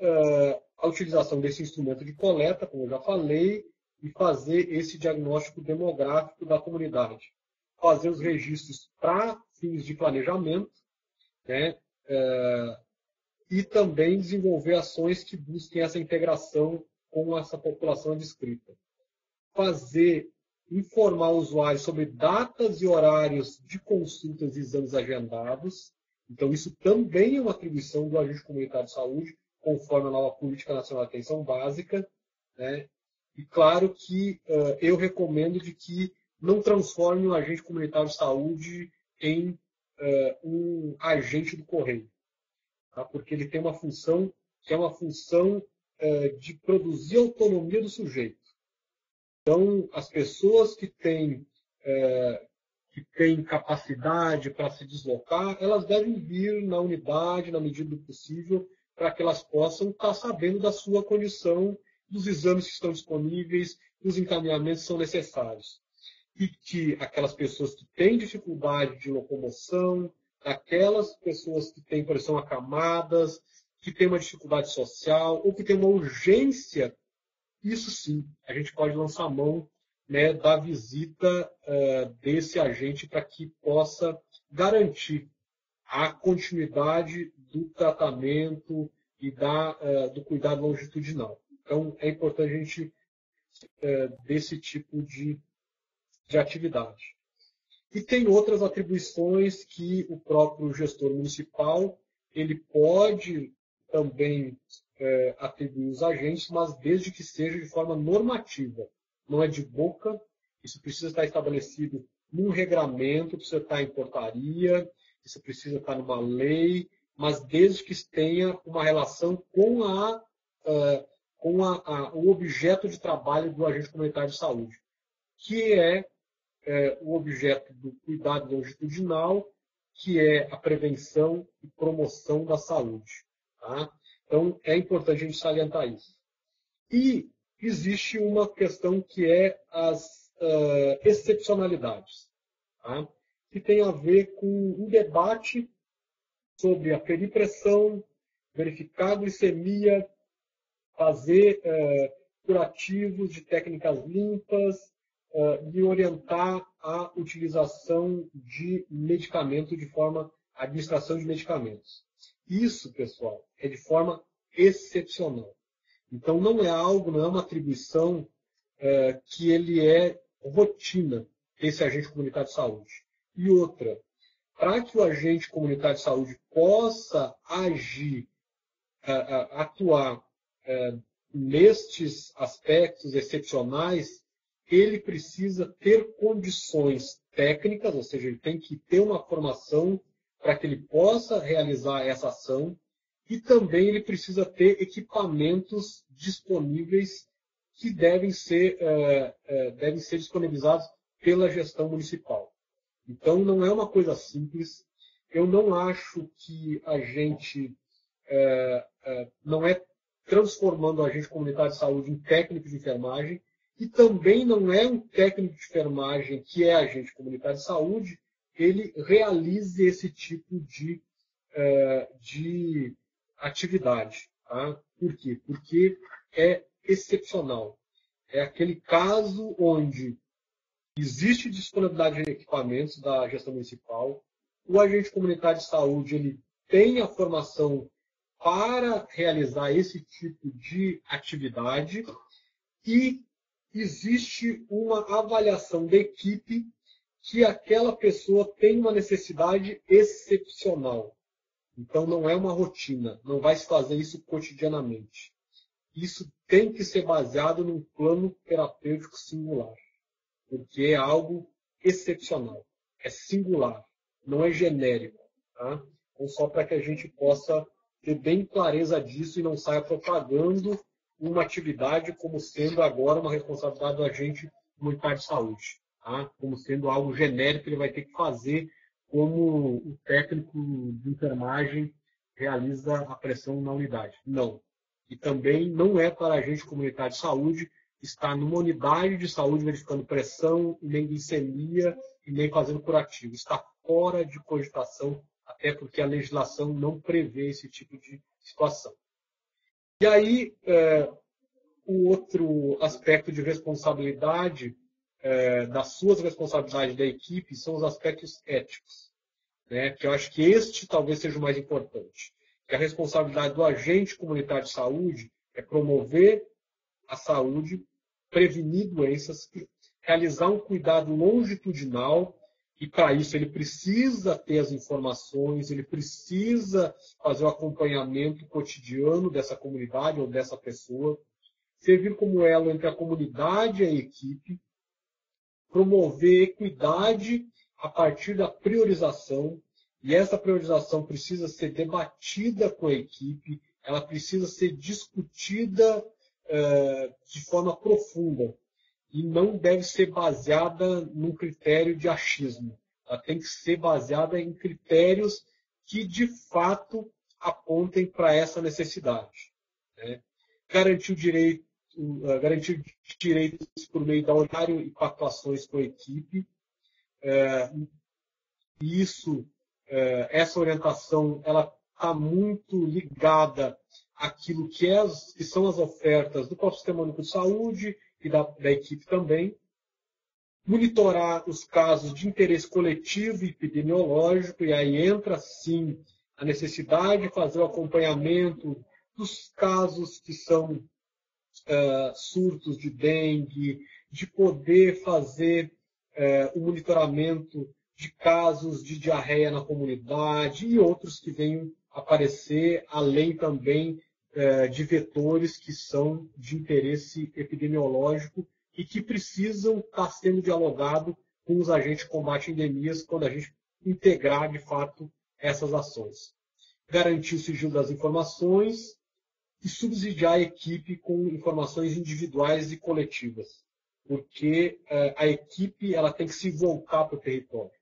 a utilização desse instrumento de coleta, como eu já falei, e fazer esse diagnóstico demográfico da comunidade. Fazer os registros para fins de planejamento, né, e também desenvolver ações que busquem essa integração com essa população descrita. Informar o usuário sobre datas e horários de consultas e exames agendados. Então, isso também é uma atribuição do agente comunitário de saúde, conforme a nova Política Nacional de Atenção Básica. Né? E claro que eu recomendo de que não transforme o agente comunitário de saúde em um agente do correio. Tá? Porque ele tem uma função que é uma função de produzir autonomia do sujeito. Então, as pessoas que têm capacidade para se deslocar, elas devem vir na unidade, na medida do possível, para que elas possam estar sabendo da sua condição, dos exames que estão disponíveis, dos encaminhamentos que são necessários. E que aquelas pessoas que têm dificuldade de locomoção, aquelas pessoas que têm, por exemplo, acamadas, que têm uma dificuldade social, ou que têm uma urgência, isso sim, a gente pode lançar a mão, né, da visita desse agente para que possa garantir a continuidade do tratamento e do cuidado longitudinal. Então, é importante a gente desse tipo de atividade. E tem outras atribuições que o próprio gestor municipal ele pode também atribuir os agentes, mas desde que seja de forma normativa. Não é de boca, isso precisa estar estabelecido num regramento, precisa estar em portaria, isso precisa estar numa lei, mas desde que tenha uma relação com o objeto de trabalho do agente comunitário de saúde, que é o objeto do cuidado longitudinal, que é a prevenção e promoção da saúde. Tá? Então, é importante a gente salientar isso. E existe uma questão que é as excepcionalidades. tá? Que tem a ver com um debate sobre aferir pressão, verificar a glicemia, fazer curativos de técnicas limpas e orientar a utilização de medicamento administração de medicamentos. Isso, pessoal, é de forma excepcional. Então não é uma atribuição que ele é rotina, esse agente comunitário de saúde. E outra, para que o agente comunitário de saúde possa agir, atuar nestes aspectos excepcionais, ele precisa ter condições técnicas, ou seja, ele tem que ter uma formação para que ele possa realizar essa ação, e também ele precisa ter equipamentos disponíveis que devem ser disponibilizados pela gestão municipal. Então, não é uma coisa simples. Eu não acho que a gente não é transformando o agente comunitário de saúde em técnico de enfermagem, e também não é um técnico de enfermagem que é agente comunitário de saúde, ele realize esse tipo de atividade. Tá? Por quê? Porque é excepcional. É aquele caso onde existe disponibilidade de equipamentos da gestão municipal, o agente comunitário de saúde ele tem a formação para realizar esse tipo de atividade e existe uma avaliação da equipe que aquela pessoa tem uma necessidade excepcional. Então não é uma rotina, não vai se fazer isso cotidianamente. Isso tem que ser baseado num plano terapêutico singular, porque é algo excepcional, é singular, não é genérico. Tá? Então só para que a gente possa ter bem clareza disso e não saia propagando uma atividade como sendo agora uma responsabilidade do agente comunitário de saúde, tá? Como sendo algo genérico que ele vai ter que fazer como o técnico de enfermagem realiza a pressão na unidade. Não. E também não é para agente comunitário de saúde estar numa unidade de saúde verificando pressão, nem glicemia e nem fazendo curativo. Está fora de cogitação, até porque a legislação não prevê esse tipo de situação. E aí, o outro aspecto de responsabilidade, das suas responsabilidades da equipe, são os aspectos éticos, né? Que eu acho que este talvez seja o mais importante. Que a responsabilidade do agente comunitário de saúde é promover a saúde, prevenir doenças, realizar um cuidado longitudinal, e para isso ele precisa ter as informações, ele precisa fazer o acompanhamento cotidiano dessa comunidade ou dessa pessoa, servir como elo entre a comunidade e a equipe, promover equidade a partir da priorização, e essa priorização precisa ser debatida com a equipe, ela precisa ser discutida de forma profunda e não deve ser baseada num critério de achismo. Ela tem que ser baseada em critérios que, de fato, apontem para essa necessidade. Né? Garantir direitos por meio da horário e pactuações com a equipe. Essa orientação ela está muito ligada àquilo que são as ofertas do próprio Sistema Único de Saúde e da equipe também. Monitorar os casos de interesse coletivo e epidemiológico, e aí entra, sim, a necessidade de fazer o acompanhamento dos casos que são surtos de dengue, de poder fazer o monitoramento de casos de diarreia na comunidade e outros que venham aparecer, além também de vetores que são de interesse epidemiológico e que precisam estar sendo dialogado com os agentes de combate a endemias quando a gente integrar, de fato, essas ações. Garantir o sigilo das informações e subsidiar a equipe com informações individuais e coletivas, porque a equipe ela tem que se voltar para o território.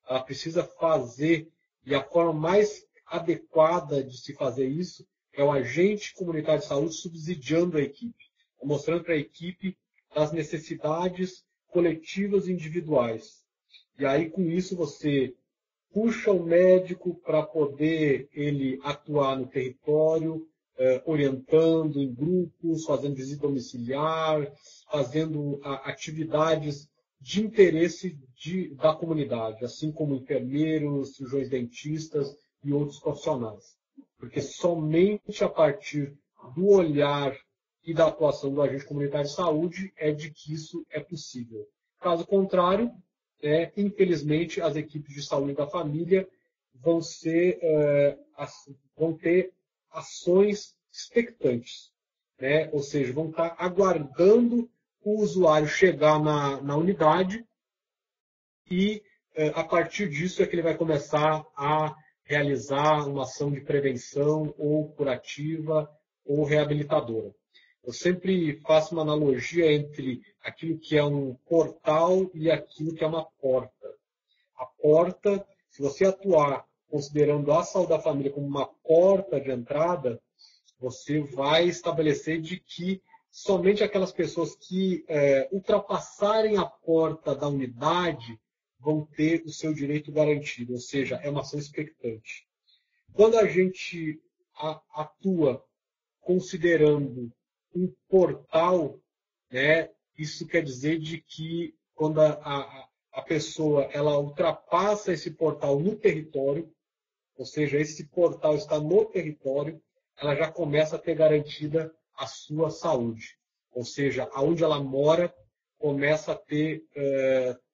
Ela precisa fazer, e a forma mais adequada de se fazer isso é o agente comunitário de saúde subsidiando a equipe, mostrando para a equipe as necessidades coletivas e individuais. E aí, com isso, você puxa o médico para poder ele atuar no território, orientando em grupos, fazendo visita domiciliar, fazendo atividades de interesse da comunidade, assim como enfermeiros, cirurgiões dentistas e outros profissionais. Porque somente a partir do olhar e da atuação do agente comunitário de saúde é de que isso é possível. Caso contrário, infelizmente, as equipes de saúde da família vão ter ações expectantes, né? Ou seja, vão estar aguardando o usuário chegar na unidade e, a partir disso, é que ele vai começar a realizar uma ação de prevenção ou curativa ou reabilitadora. Eu sempre faço uma analogia entre aquilo que é um portal e aquilo que é uma porta. A porta, se você atuar considerando a saúde da família como uma porta de entrada, você vai estabelecer de que somente aquelas pessoas que ultrapassarem a porta da unidade vão ter o seu direito garantido, ou seja, é uma ação expectante. Quando a gente atua considerando um portal, né, isso quer dizer de que quando a pessoa ela ultrapassa esse portal no território, ou seja, esse portal está no território, ela já começa a ter garantida a sua saúde. Ou seja, aonde ela mora começa a ter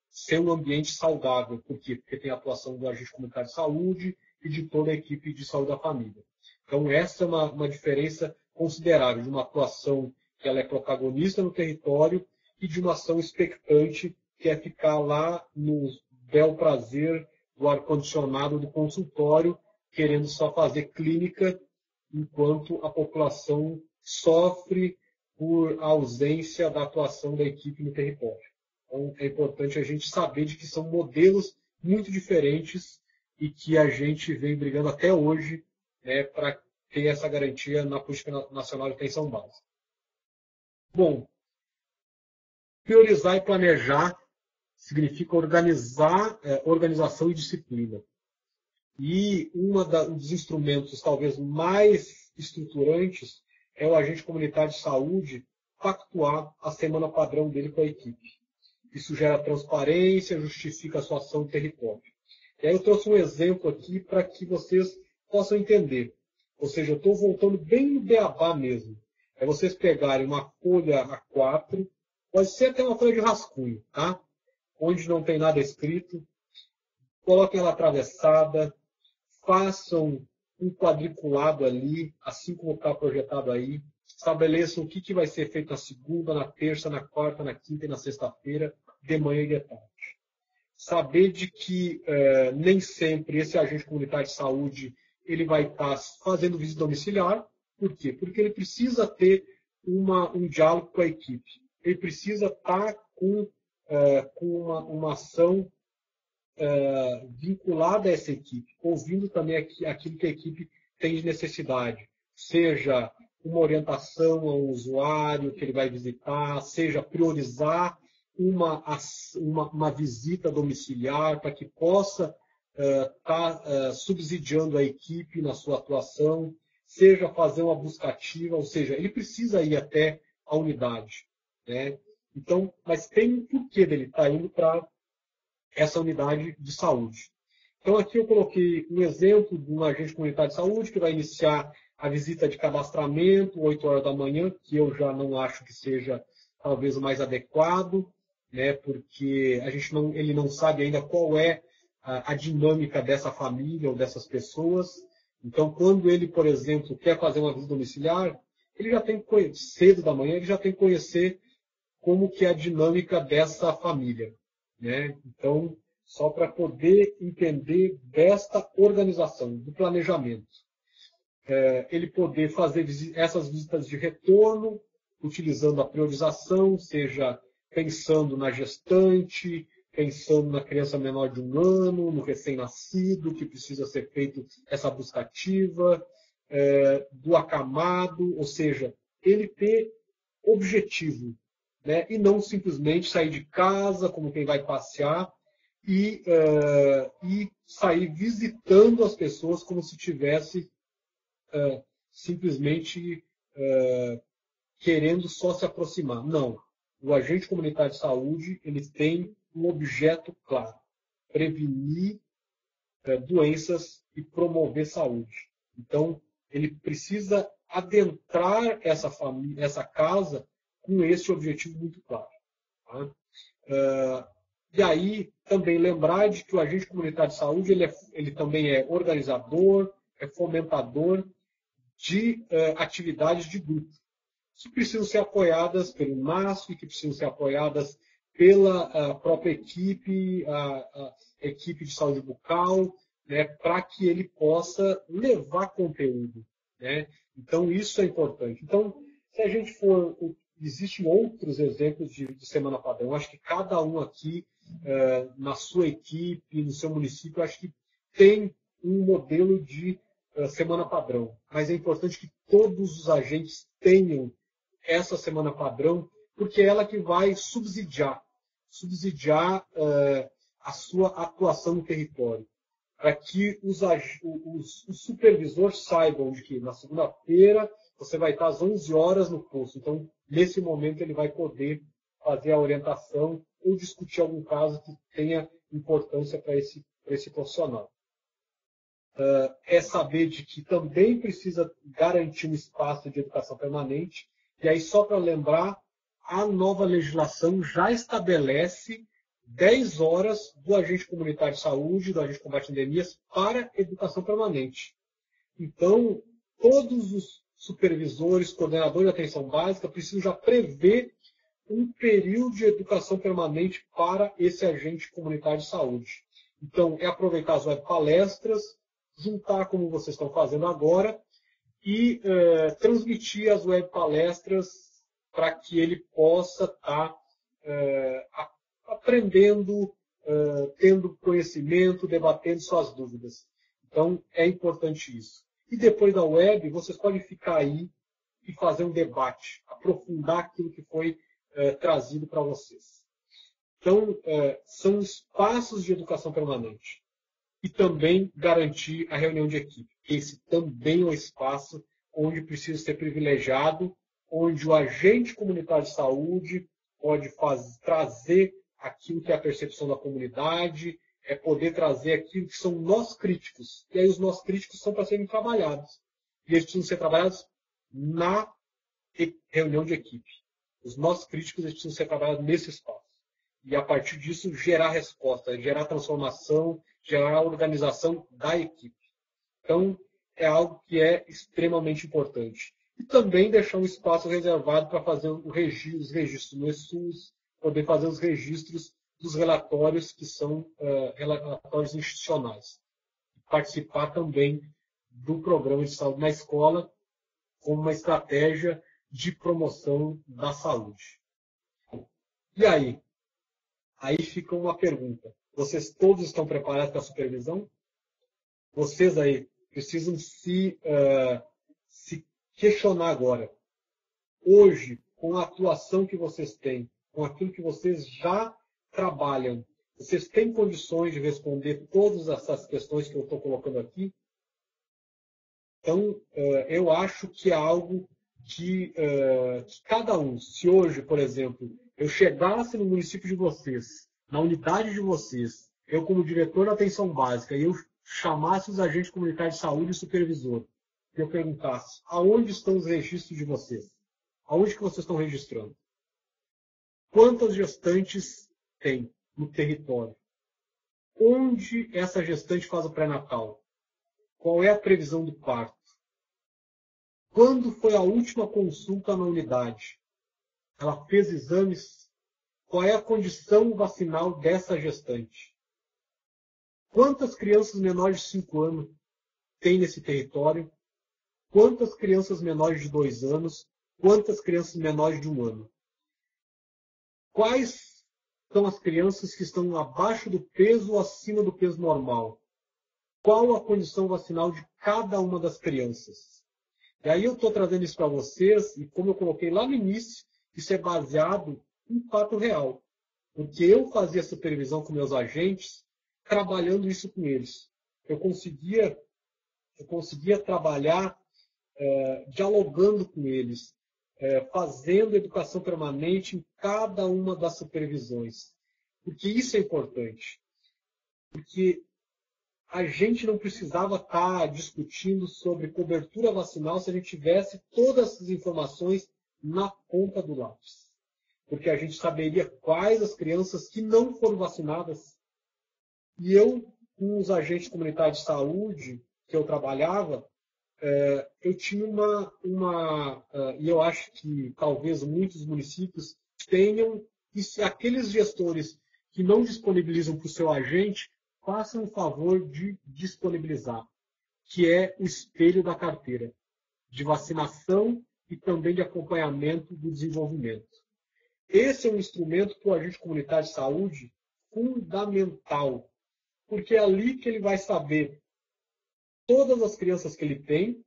ser um ambiente saudável. Por quê? Porque tem a atuação do agente comunitário de saúde e de toda a equipe de saúde da família. Então, essa é uma diferença considerável de uma atuação que ela é protagonista no território e de uma ação expectante que é ficar lá no bel prazer do ar-condicionado do consultório, querendo só fazer clínica, enquanto a população sofre por ausência da atuação da equipe no território. Então, é importante a gente saber de que são modelos muito diferentes e que a gente vem brigando até hoje, né, para ter essa garantia na Política Nacional de Atenção Básica. Bom, priorizar e planejar significa organização e disciplina. E um dos instrumentos talvez mais estruturantes é o agente comunitário de saúde pactuar a semana padrão dele com a equipe. Isso gera transparência, justifica a sua ação no território. E aí eu trouxe um exemplo aqui para que vocês possam entender. Ou seja, eu estou voltando bem no beabá mesmo. É vocês pegarem uma folha A4, pode ser até uma folha de rascunho, tá? Onde não tem nada escrito. Coloquem ela atravessada, façam um quadriculado ali, assim como está projetado aí. Estabeleçam o que vai ser feito na segunda, na terça, na quarta, na quinta e na sexta-feira, de manhã e de tarde. Saber de que nem sempre esse agente comunitário de saúde ele vai estar fazendo visita domiciliar. Por quê? Porque ele precisa ter um diálogo com a equipe. Ele precisa estar com uma ação vinculada a essa equipe, ouvindo também aquilo que a equipe tem de necessidade. Seja uma orientação ao usuário que ele vai visitar, seja priorizar uma visita domiciliar para que possa estar subsidiando a equipe na sua atuação, seja fazer uma busca ativa, ou seja, ele precisa ir até a unidade, né? Então, mas tem um porquê dele estar indo para essa unidade de saúde. Então, aqui eu coloquei um exemplo de um agente comunitário de saúde que vai iniciar a visita de cadastramento, 8 horas da manhã, que eu já não acho que seja talvez o mais adequado, né, porque ele não sabe ainda qual é a dinâmica dessa família ou dessas pessoas. Então, quando ele, por exemplo, quer fazer uma visita domiciliar, ele já tem que conhecer, cedo da manhã, ele já tem que conhecer como que é a dinâmica dessa família, né? Então, só para poder entender desta organização, do planejamento. Ele poder fazer essas visitas de retorno, utilizando a priorização, seja pensando na gestante, pensando na criança menor de 1 ano, no recém-nascido, que precisa ser feito essa busca ativa, do acamado, ou seja, ele ter objetivo, né? E não simplesmente sair de casa como quem vai passear e sair visitando as pessoas como se tivesse simplesmente querendo só se aproximar. Não. O agente comunitário de saúde ele tem um objeto claro: prevenir doenças e promover saúde. Então, ele precisa adentrar essa casa com esse objetivo muito claro. Tá? E aí, também lembrar de que o agente comunitário de saúde ele também é organizador, é fomentador de atividades de grupo, que precisam ser apoiadas pelo MASF, que precisam ser apoiadas pela própria equipe, a equipe de saúde bucal, né, para que ele possa levar conteúdo. Né? Então, isso é importante. Então, se a gente for... Existem outros exemplos de semana padrão. Acho que cada um aqui, na sua equipe, no seu município, acho que tem um modelo de semana padrão. Mas é importante que todos os agentes tenham essa semana padrão, porque é ela que vai subsidiar a sua atuação no território. Para que os supervisores saibam de que na segunda-feira você vai estar às 11 horas no posto. Então, nesse momento, ele vai poder fazer a orientação ou discutir algum caso que tenha importância para esse profissional. É saber de que também precisa garantir um espaço de educação permanente. E aí, só para lembrar, a nova legislação já estabelece 10 horas do agente comunitário de saúde, do agente de combate a endemias, para educação permanente. Então, todos os supervisores, coordenadores de atenção básica precisam já prever um período de educação permanente para esse agente comunitário de saúde. Então, é aproveitar as web palestras, juntar como vocês estão fazendo agora e transmitir as web palestras para que ele possa estar aprendendo, tendo conhecimento, debatendo suas dúvidas. Então, é importante isso. E depois da web, vocês podem ficar aí e fazer um debate, aprofundar aquilo que foi trazido para vocês. Então, são espaços de educação permanente. E também garantir a reunião de equipe. Esse também é um espaço onde precisa ser privilegiado, onde o agente comunitário de saúde pode trazer aquilo que é a percepção da comunidade, é poder trazer aquilo que são nós críticos. E aí os nós críticos são para serem trabalhados. E eles precisam ser trabalhados na reunião de equipe. Os nós críticos eles precisam ser trabalhados nesse espaço. E a partir disso gerar resposta, gerar transformação, gerar organização da equipe. Então, é algo que é extremamente importante. E também deixar um espaço reservado para fazer os registros no ESUS, poder fazer os registros dos relatórios que são relatórios institucionais. Participar também do programa de saúde na escola como uma estratégia de promoção da saúde. E aí? Aí fica uma pergunta. Vocês todos estão preparados para a supervisão? Vocês aí precisam se questionar agora. Hoje, com a atuação que vocês têm, com aquilo que vocês já trabalham, vocês têm condições de responder todas essas questões que eu estou colocando aqui? Então, eu acho que é algo que cada um, se hoje, por exemplo, eu chegasse no município de vocês, na unidade de vocês, eu como diretor da atenção básica, e eu chamasse os agentes comunitários de saúde e supervisor, e eu perguntasse, aonde estão os registros de vocês? Aonde que vocês estão registrando? Quantas gestantes tem no território? Onde essa gestante faz o pré-natal? Qual é a previsão do parto? Quando foi a última consulta na unidade? Ela fez exames? Qual é a condição vacinal dessa gestante? Quantas crianças menores de 5 anos tem nesse território? Quantas crianças menores de 2 anos? Quantas crianças menores de 1 ano? Quais são as crianças que estão abaixo do peso ou acima do peso normal? Qual a condição vacinal de cada uma das crianças? E aí eu estou trazendo isso para vocês, e como eu coloquei lá no início, isso é baseado em fato real. Porque eu fazia supervisão com meus agentes, trabalhando isso com eles. Eu conseguia trabalhar dialogando com eles, fazendo educação permanente em cada uma das supervisões. Porque isso é importante. Porque a gente não precisava estar discutindo sobre cobertura vacinal se a gente tivesse todas essas informações na ponta do lápis. Porque a gente saberia quais as crianças que não foram vacinadas. E eu, com os agentes comunitários de saúde que eu trabalhava, eu tinha e eu acho que talvez muitos municípios tenham, e se aqueles gestores que não disponibilizam para o seu agente, façam o favor de disponibilizar, que é o espelho da carteira, de vacinação e também de acompanhamento do desenvolvimento. Esse é um instrumento para o agente comunitário de saúde fundamental, porque é ali que ele vai saber todas as crianças que ele tem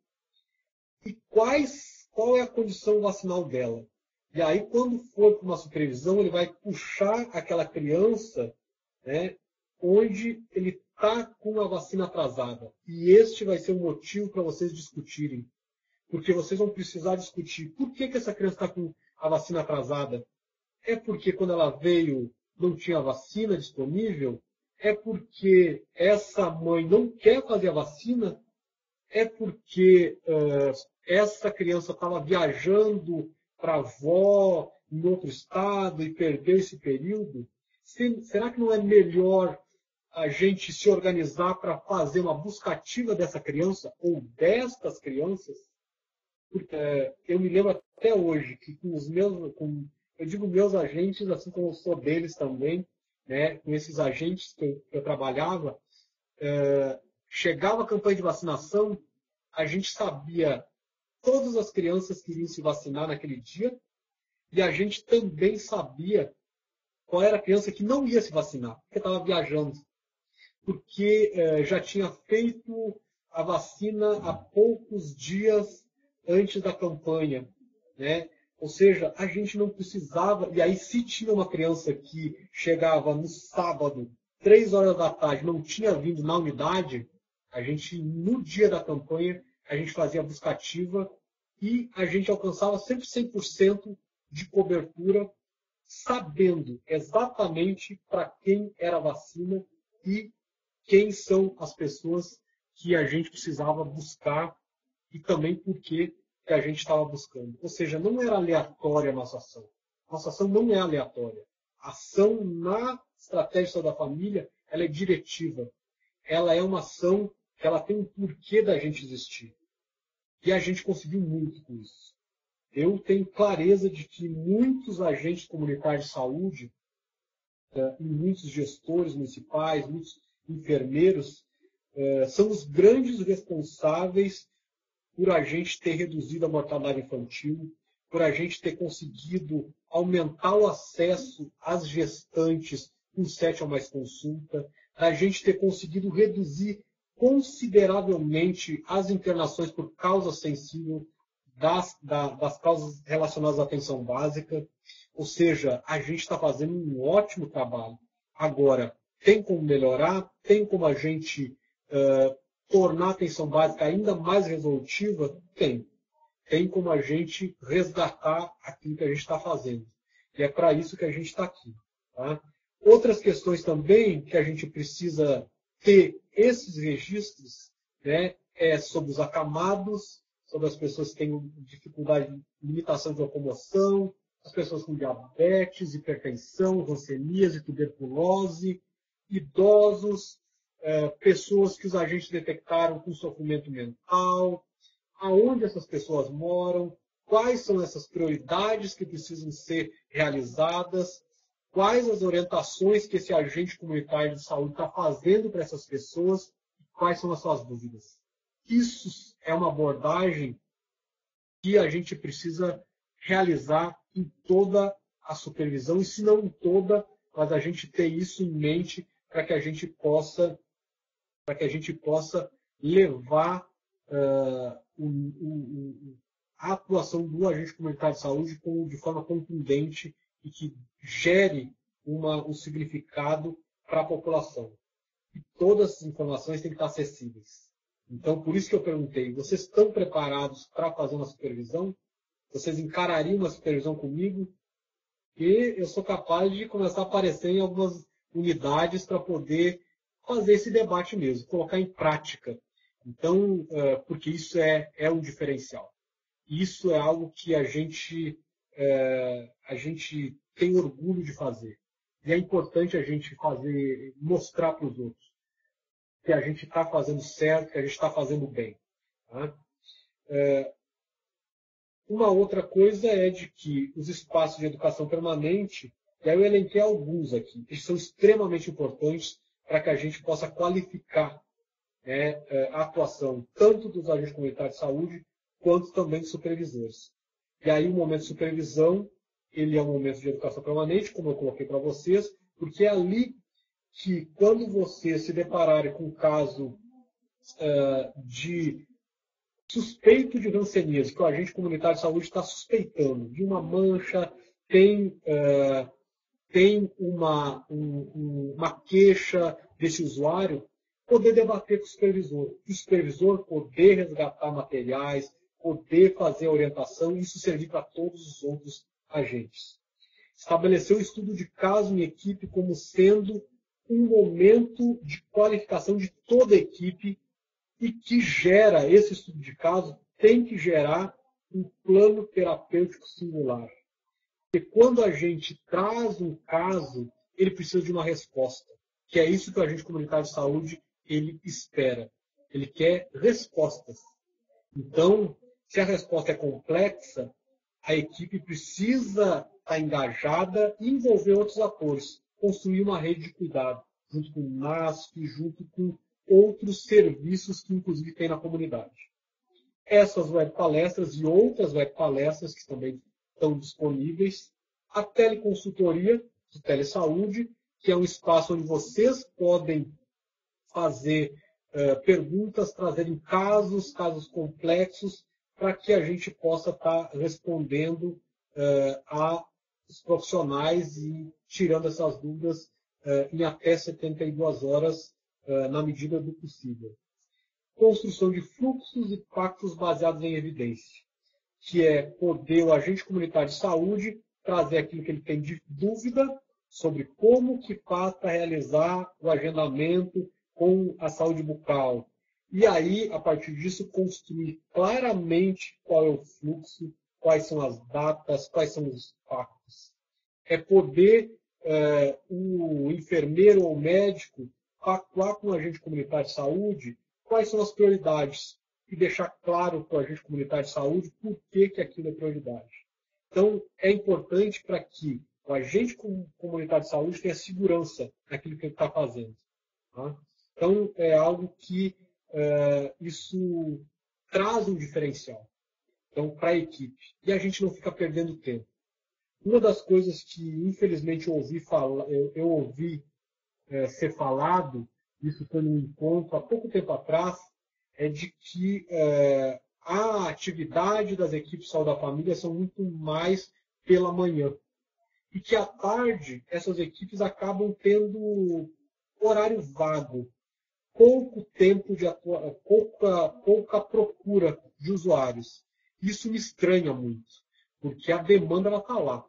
e qual é a condição vacinal dela. E aí, quando for para uma supervisão, ele vai puxar aquela criança, né, onde ele está com a vacina atrasada. E este vai ser o motivo para vocês discutirem. Porque vocês vão precisar discutir por que essa criança está com a vacina atrasada. É porque quando ela veio não tinha vacina disponível? É porque essa mãe não quer fazer a vacina? É porque essa criança estava viajando para a avó em outro estado e perdeu esse período? Será que não é melhor a gente se organizar para fazer uma busca ativa dessa criança ou destas crianças? Porque, eu me lembro até hoje que com os meus, eu digo meus agentes, assim como eu sou deles também, né, com esses agentes que eu trabalhava, chegava a campanha de vacinação, a gente sabia todas as crianças que iriam se vacinar naquele dia e a gente também sabia qual era a criança que não ia se vacinar, porque estava viajando, porque já tinha feito a vacina há poucos dias antes da campanha, né? Ou seja, a gente não precisava, e aí se tinha uma criança que chegava no sábado, 3 horas da tarde, não tinha vindo na unidade, a gente, no dia da campanha, a gente fazia a busca ativa e a gente alcançava sempre 100% de cobertura, sabendo exatamente para quem era a vacina e quem são as pessoas que a gente precisava buscar e também por que a gente estava buscando. Ou seja, não era aleatória a nossa ação. Nossa ação não é aleatória. A ação na estratégia da família, ela é diretiva. Ela é uma ação que ela tem um porquê da gente existir. E a gente conseguiu muito com isso. Eu tenho clareza de que muitos agentes comunitários de saúde, e muitos gestores municipais, muitos enfermeiros, são os grandes responsáveis por a gente ter reduzido a mortalidade infantil, por a gente ter conseguido aumentar o acesso às gestantes com 7 ou mais consulta, a gente ter conseguido reduzir consideravelmente as internações por causa sensível das causas relacionadas à atenção básica. Ou seja, a gente está fazendo um ótimo trabalho. Agora, tem como melhorar? Tem como a gente tornar a atenção básica ainda mais resolutiva? Tem. Tem como a gente resgatar aquilo que a gente está fazendo. E é para isso que a gente está aqui. Tá? Outras questões também que a gente precisa ter esses registros, né, sobre os acamados, sobre as pessoas que têm dificuldade, limitação de locomoção, as pessoas com diabetes, hipertensão, hanseníase, tuberculose, idosos, pessoas que os agentes detectaram com sofrimento mental, aonde essas pessoas moram, quais são essas prioridades que precisam ser realizadas, quais as orientações que esse agente comunitário de saúde está fazendo para essas pessoas, quais são as suas dúvidas. Isso é uma abordagem que a gente precisa realizar em toda a supervisão, e se não em toda, mas a gente ter isso em mente para que a gente possa levar a atuação do agente comunitário de saúde de forma contundente e que gere um significado para a população. E todas as informações têm que estar acessíveis. Então, por isso que eu perguntei, vocês estão preparados para fazer uma supervisão? Vocês encarariam uma supervisão comigo? E eu sou capaz de começar a aparecer em algumas unidades para poder fazer esse debate mesmo, colocar em prática. Então, porque isso é um diferencial. Isso é algo que a gente tem orgulho de fazer. E é importante a gente mostrar para os outros que a gente está fazendo certo, que a gente está fazendo bem. Tá? Uma outra coisa é de que os espaços de educação permanente, e aí eu elenquei alguns aqui, eles são extremamente importantes para que a gente possa qualificar a atuação tanto dos agentes comunitários de saúde quanto também dos supervisores. E aí o momento de supervisão, ele é um momento de educação permanente, como eu coloquei para vocês, porque é ali que quando vocês se depararem com um caso de suspeito de hanseníase, que o agente comunitário de saúde está suspeitando de uma mancha, tem uma queixa desse usuário, poder debater com o supervisor. E o supervisor poder resgatar materiais, poder fazer a orientação e isso servir para todos os outros agentes. Estabelecer o estudo de caso em equipe como sendo um momento de qualificação de toda a equipe e que gera, esse estudo de caso, tem que gerar um plano terapêutico singular. Porque quando a gente traz um caso, ele precisa de uma resposta. Que é isso que o agente comunitário de saúde ele espera. Ele quer respostas. Então, se a resposta é complexa, a equipe precisa estar engajada e envolver outros atores. Construir uma rede de cuidado, junto com o NASF, junto com outros serviços que, inclusive, tem na comunidade. Essas webpalestras e outras webpalestras que também estão disponíveis. A teleconsultoria de telesaúde, que é um espaço onde vocês podem fazer perguntas, trazerem casos complexos, para que a gente possa estar respondendo aos profissionais e tirando essas dúvidas em até 72 horas, na medida do possível. Construção de fluxos e pactos baseados em evidência, que é poder o agente comunitário de saúde trazer aquilo que ele tem de dúvida sobre como que faz para realizar o agendamento com a saúde bucal. E aí, a partir disso, construir claramente qual é o fluxo, quais são as datas, quais são os pactos. É poder o enfermeiro ou o médico pactuar com o agente comunitário de saúde quais são as prioridades e deixar claro para o agente comunitário de saúde por que aquilo é prioridade. Então, é importante para que o agente comunitário de saúde tenha segurança naquilo que ele está fazendo. Tá? Então, é algo que isso traz um diferencial para a equipe. E a gente não fica perdendo tempo. Uma das coisas que, infelizmente, eu ouvi ser falado, isso foi num encontro há pouco tempo atrás, é de que a atividade das equipes de saúde da família são muito mais pela manhã. E que à tarde essas equipes acabam tendo horário vago, pouco tempo de pouca procura de usuários. Isso me estranha muito, porque a demanda está lá.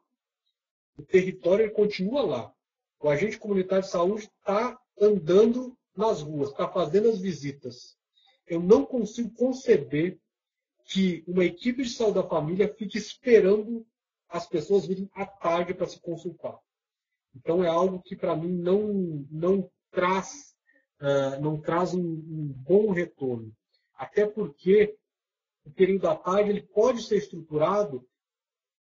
O território ele continua lá. O agente comunitário de saúde está andando nas ruas, está fazendo as visitas. Eu não consigo conceber que uma equipe de saúde da família fique esperando as pessoas virem à tarde para se consultar. Então é algo que para mim não traz um bom retorno. Até porque o período da tarde ele pode ser estruturado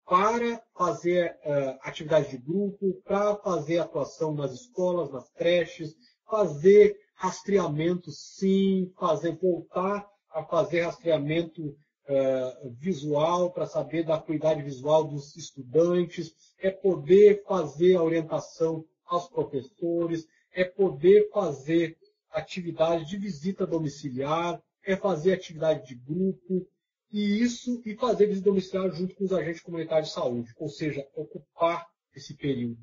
para fazer atividade de grupo, para fazer atuação nas escolas, nas creches, fazer rastreamento, sim, voltar a fazer rastreamento visual para saber da acuidade visual dos estudantes, é poder fazer a orientação aos professores, é poder fazer atividade de visita domiciliar, é fazer atividade de grupo, e fazer visita domiciliar junto com os agentes comunitários de saúde, ou seja, ocupar esse período.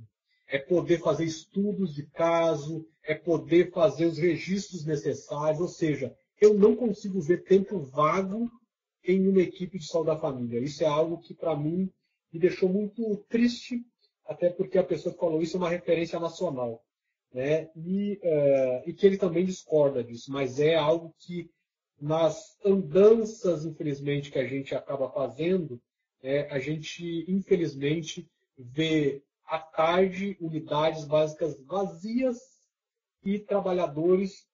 é poder fazer estudos de caso, é poder fazer os registros necessários, ou seja, eu não consigo ver tempo vago em uma equipe de saúde da família. Isso é algo que, para mim, me deixou muito triste, até porque a pessoa que falou isso é uma referência nacional, né? E que ele também discorda disso, mas é algo que, nas andanças, infelizmente, que a gente acaba fazendo, a gente, infelizmente, vê à tarde unidades básicas vazias e trabalhadores,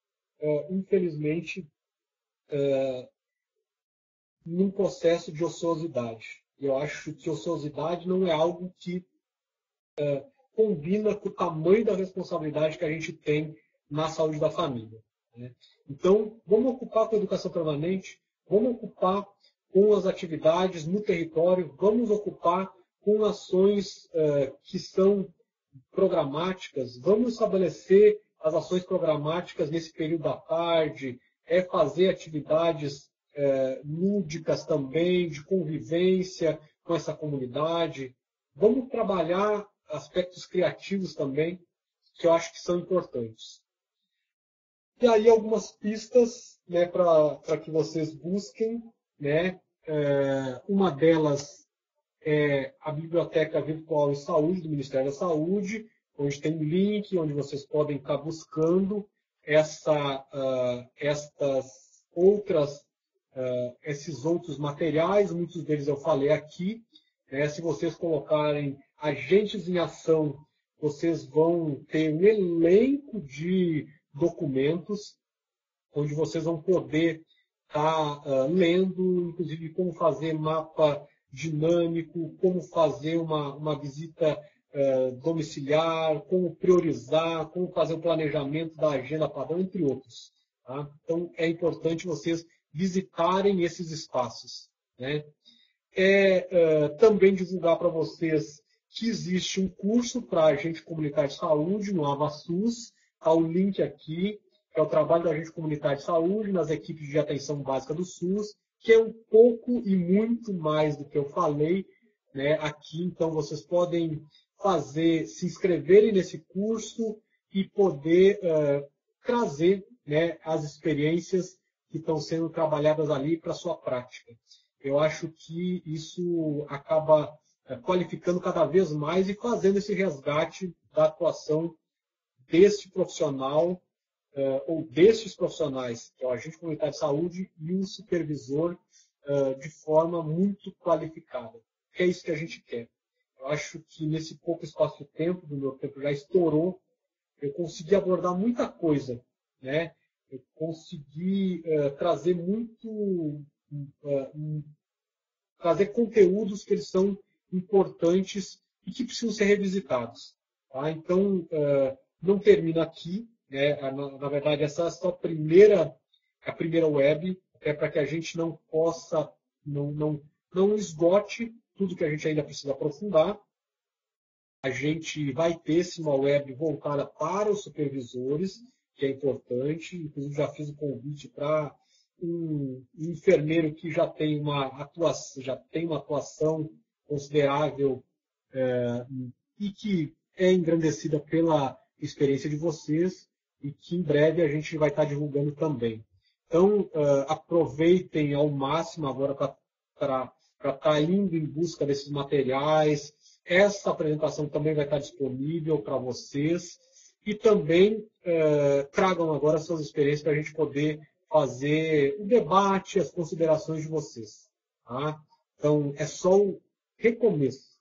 infelizmente, num processo de ociosidade. Eu acho que ociosidade não é algo que combina com o tamanho da responsabilidade que a gente tem na saúde da família, né? Então, vamos ocupar com a educação permanente, vamos ocupar com as atividades no território, vamos ocupar com ações que são programáticas, vamos estabelecer as ações programáticas nesse período da tarde, fazer atividades lúdicas também, de convivência com essa comunidade. Vamos trabalhar aspectos criativos também, que eu acho que são importantes. E aí algumas pistas, né, para que vocês busquem, né? Uma delas é a Biblioteca Virtual em Saúde, do Ministério da Saúde, onde tem um link, onde vocês podem estar buscando esses outros materiais. Muitos deles eu falei aqui, né? Se vocês colocarem Agentes em Ação, vocês vão ter um elenco de documentos, onde vocês vão poder estar lendo, inclusive como fazer mapa dinâmico, como fazer uma visita domiciliar, como priorizar, como fazer o planejamento da agenda padrão, entre outros. Tá? Então, é importante vocês visitarem esses espaços, né? Também divulgar para vocês que existe um curso para agente comunitário de saúde no AvaSUS. Está o link aqui, que é o trabalho do agente comunitário de saúde nas equipes de atenção básica do SUS, que é um pouco e muito mais do que eu falei, né, aqui. Então, vocês podem se inscreverem nesse curso e poder trazer, né, as experiências que estão sendo trabalhadas ali para a sua prática. Eu acho que isso acaba qualificando cada vez mais e fazendo esse resgate da atuação deste profissional ou destes profissionais, que é o agente comunitário de saúde e o supervisor, de forma muito qualificada. Que é isso que a gente quer. Eu acho que nesse pouco espaço de tempo, do meu tempo já estourou, eu consegui abordar muita coisa, né? Eu consegui trazer trazer conteúdos que eles são importantes e que precisam ser revisitados. Tá? Então, não termina aqui, né? Na verdade, essa é só a primeira web, até para que a gente não possa, não esgote tudo que a gente ainda precisa aprofundar. A gente vai ter sim uma web voltada para os supervisores, que é importante. Inclusive, já fiz o convite para um enfermeiro que já tem uma atuação considerável e que é engrandecida pela experiência de vocês e que em breve a gente vai estar divulgando também. Então, aproveitem ao máximo agora para estar indo em busca desses materiais. Essa apresentação também vai estar disponível para vocês. E também tragam agora suas experiências para a gente poder fazer o debate, as considerações de vocês. Tá? Então, é só o recomeço.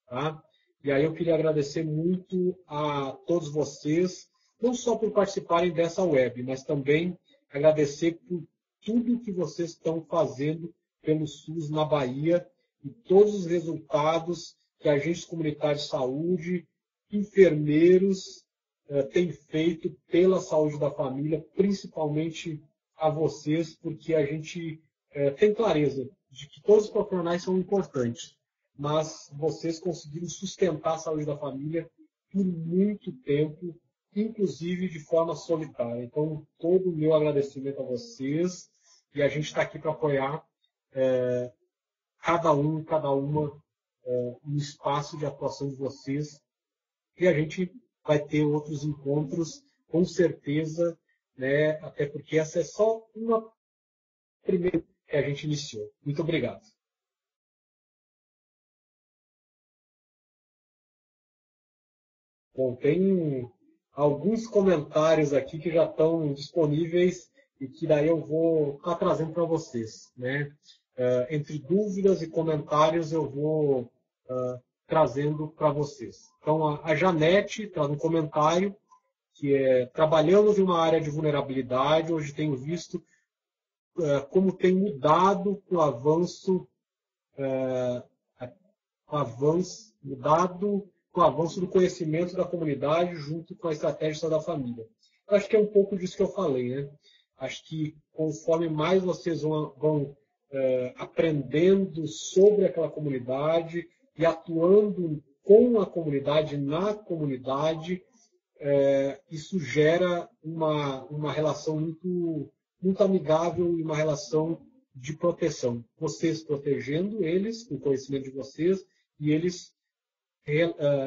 Tá? E aí eu queria agradecer muito a todos vocês, não só por participarem dessa web, mas também agradecer por tudo que vocês estão fazendo pelo SUS na Bahia e todos os resultados que agentes comunitários de saúde, enfermeiros têm feito pela saúde da família, principalmente a vocês, porque a gente tem clareza de que todos os profissionais são importantes, mas vocês conseguiram sustentar a saúde da família por muito tempo, inclusive de forma solitária. Então, todo o meu agradecimento a vocês, e a gente está aqui para apoiar cada uma no espaço de atuação de vocês E a gente vai ter outros encontros, com certeza, né? Até porque essa é só uma primeira que a gente iniciou. Muito obrigado. Bom, tem alguns comentários aqui que já estão disponíveis e que daí eu vou estar trazendo para vocês, né? Entre dúvidas e comentários eu vou trazendo para vocês. Então, a Janete traz um comentário que é: trabalhamos em uma área de vulnerabilidade, hoje tenho visto como tem mudado com o avanço do conhecimento da comunidade junto com a estratégia da família. Eu acho que é um pouco disso que eu falei, né? Acho que conforme mais vocês vão aprendendo sobre aquela comunidade e atuando com a comunidade, na comunidade, isso gera uma relação muito amigável e uma relação de proteção. Vocês protegendo eles, com o conhecimento de vocês, e eles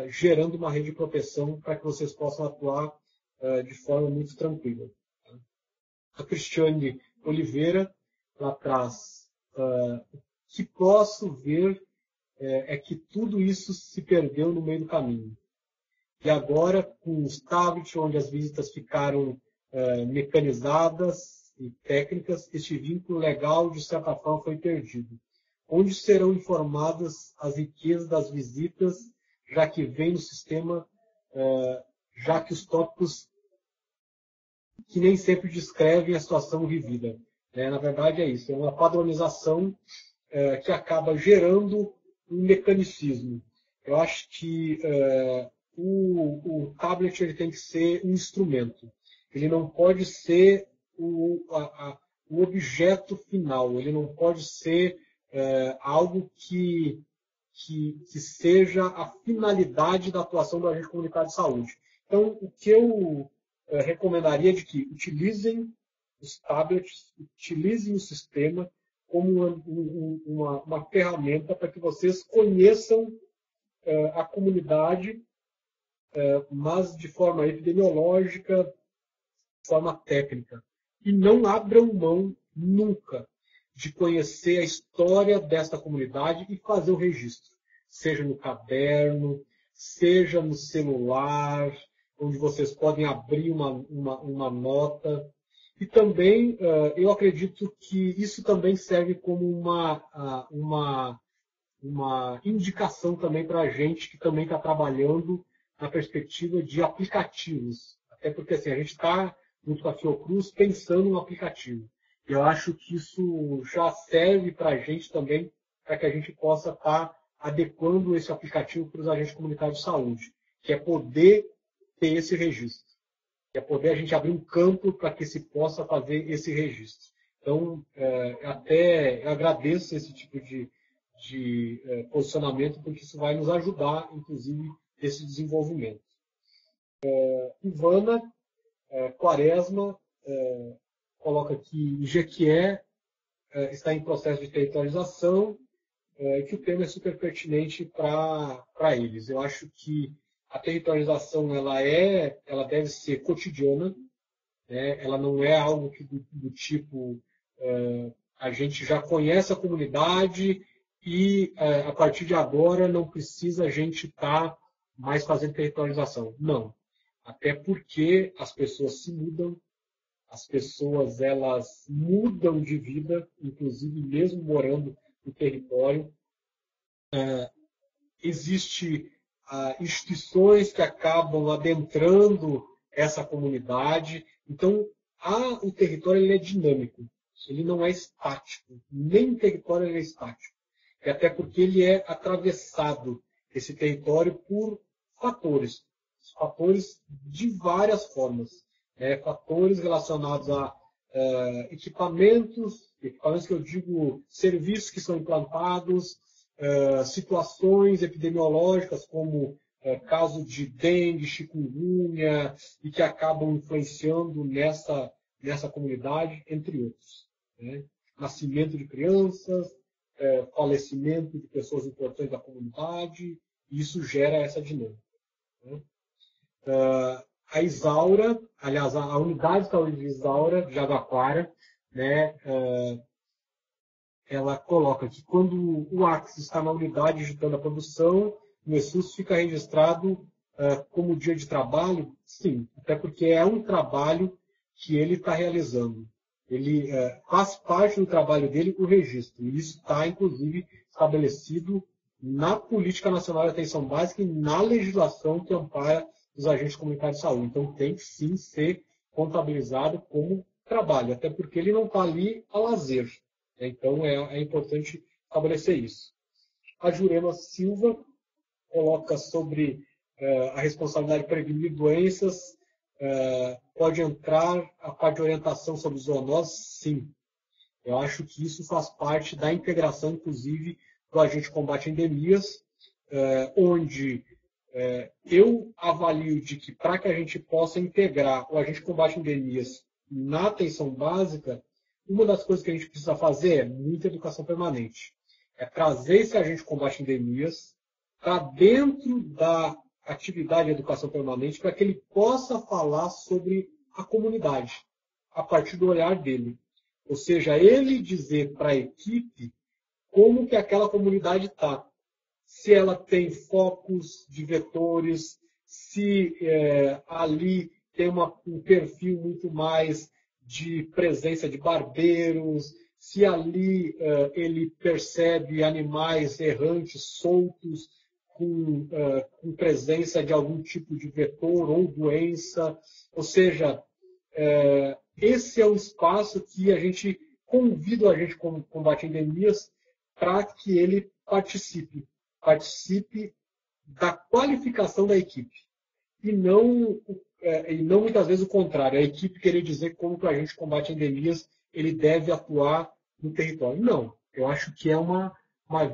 gerando uma rede de proteção para que vocês possam atuar de forma muito tranquila. A Cristiane Oliveira, lá atrás, o que posso ver é que tudo isso se perdeu no meio do caminho. E agora, com os tablets, onde as visitas ficaram mecanizadas e técnicas, este vínculo legal, de certa forma, foi perdido. Onde serão informadas as riquezas das visitas, já que vem no sistema, já que os tópicos que nem sempre descrevem a situação vivida. Na verdade, é isso. É uma padronização que acaba gerando um mecanicismo. Eu acho que o tablet ele tem que ser um instrumento. Ele não pode ser o objeto final. Ele não pode ser algo que seja a finalidade da atuação do agente comunitário de saúde. Então, o que eu recomendaria é de que utilizem os tablets, utilizem o sistema como uma ferramenta para que vocês conheçam a comunidade, mas de forma epidemiológica, de forma técnica. E não abram mão nunca de conhecer a história desta comunidade e fazer o registro. Seja no caderno, seja no celular, onde vocês podem abrir uma nota. E também, eu acredito que isso também serve como uma indicação também para a gente que também está trabalhando na perspectiva de aplicativos. Até porque assim, a gente está, junto com a Fiocruz, pensando no aplicativo. Eu acho que isso já serve para a gente também, para que a gente possa estar adequando esse aplicativo para os agentes comunitários de saúde, que é poder ter esse registro, que é poder a gente abrir um campo para que se possa fazer esse registro. Então, até eu agradeço esse tipo de posicionamento, porque isso vai nos ajudar, inclusive, nesse desenvolvimento. Ivana Quaresma coloca aqui: Jequié está em processo de territorialização, que o tema é super pertinente para eles. Eu acho que a territorialização ela deve ser cotidiana, né? Ela não é algo do tipo a gente já conhece a comunidade e a partir de agora não precisa a gente estar mais fazendo territorialização. Não. Até porque as pessoas se mudam, as pessoas elas mudam de vida, inclusive mesmo morando no território. Existem instituições que acabam adentrando essa comunidade. Então, o território ele é dinâmico, ele não é estático, nem o território ele é estático. E até porque ele é atravessado, esse território, por fatores de várias formas. Fatores relacionados a equipamentos que eu digo, serviços que são implantados, situações epidemiológicas como caso de dengue, chikungunya, e que acabam influenciando nessa comunidade, entre outros. Nascimento de crianças, falecimento de pessoas importantes da comunidade, e isso gera essa dinâmica. A Isaura, aliás, a unidade de saúde de Isaura, de Jabaquara, né, ela coloca que quando o Axis está na unidade digitando a produção, no ESUS fica registrado como dia de trabalho? Sim, até porque é um trabalho que ele está realizando. Ele faz parte do trabalho dele o registro. E isso está, inclusive, estabelecido na Política Nacional de Atenção Básica e na legislação que ampara os agentes comunitários de saúde. Então, tem que sim ser contabilizado como trabalho, até porque ele não está ali a lazer. Então, é importante estabelecer isso. A Jurema Silva coloca sobre a responsabilidade de prevenir doenças. Pode entrar a parte de orientação sobre zoonoses? Sim. Eu acho que isso faz parte da integração, inclusive, do agente de combate a endemias, onde eu avalio de que para que a gente possa integrar o agente de combate a endemias na atenção básica, uma das coisas que a gente precisa fazer é muita educação permanente. É trazer esse agente de combate a endemias para dentro da atividade de educação permanente para que ele possa falar sobre a comunidade, a partir do olhar dele. Ou seja, ele dizer para a equipe como que aquela comunidade está. Se ela tem focos de vetores, se ali tem um perfil muito mais de presença de barbeiros, se ali ele percebe animais errantes, soltos, com presença de algum tipo de vetor ou doença. Ou seja, esse é o espaço que a gente convida o agente de combate a endemias para que ele participe da qualificação da equipe. E não muitas vezes o contrário, a equipe querer dizer como que o agente de combate a endemias ele deve atuar no território. Não, eu acho que é uma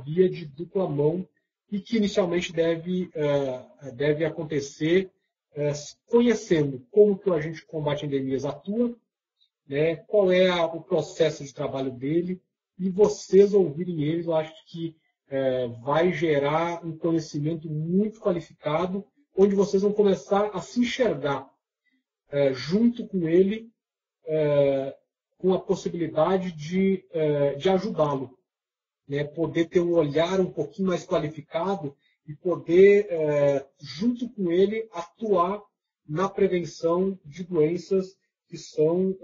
via de dupla mão e que inicialmente deve acontecer conhecendo como que o agente de combate a endemias atua, né, qual é o processo de trabalho dele, e vocês ouvirem eles, eu acho que vai gerar um conhecimento muito qualificado, onde vocês vão começar a se enxergar junto com ele, com a possibilidade de ajudá-lo, né? Poder ter um olhar um pouquinho mais qualificado e poder, junto com ele, atuar na prevenção de doenças que são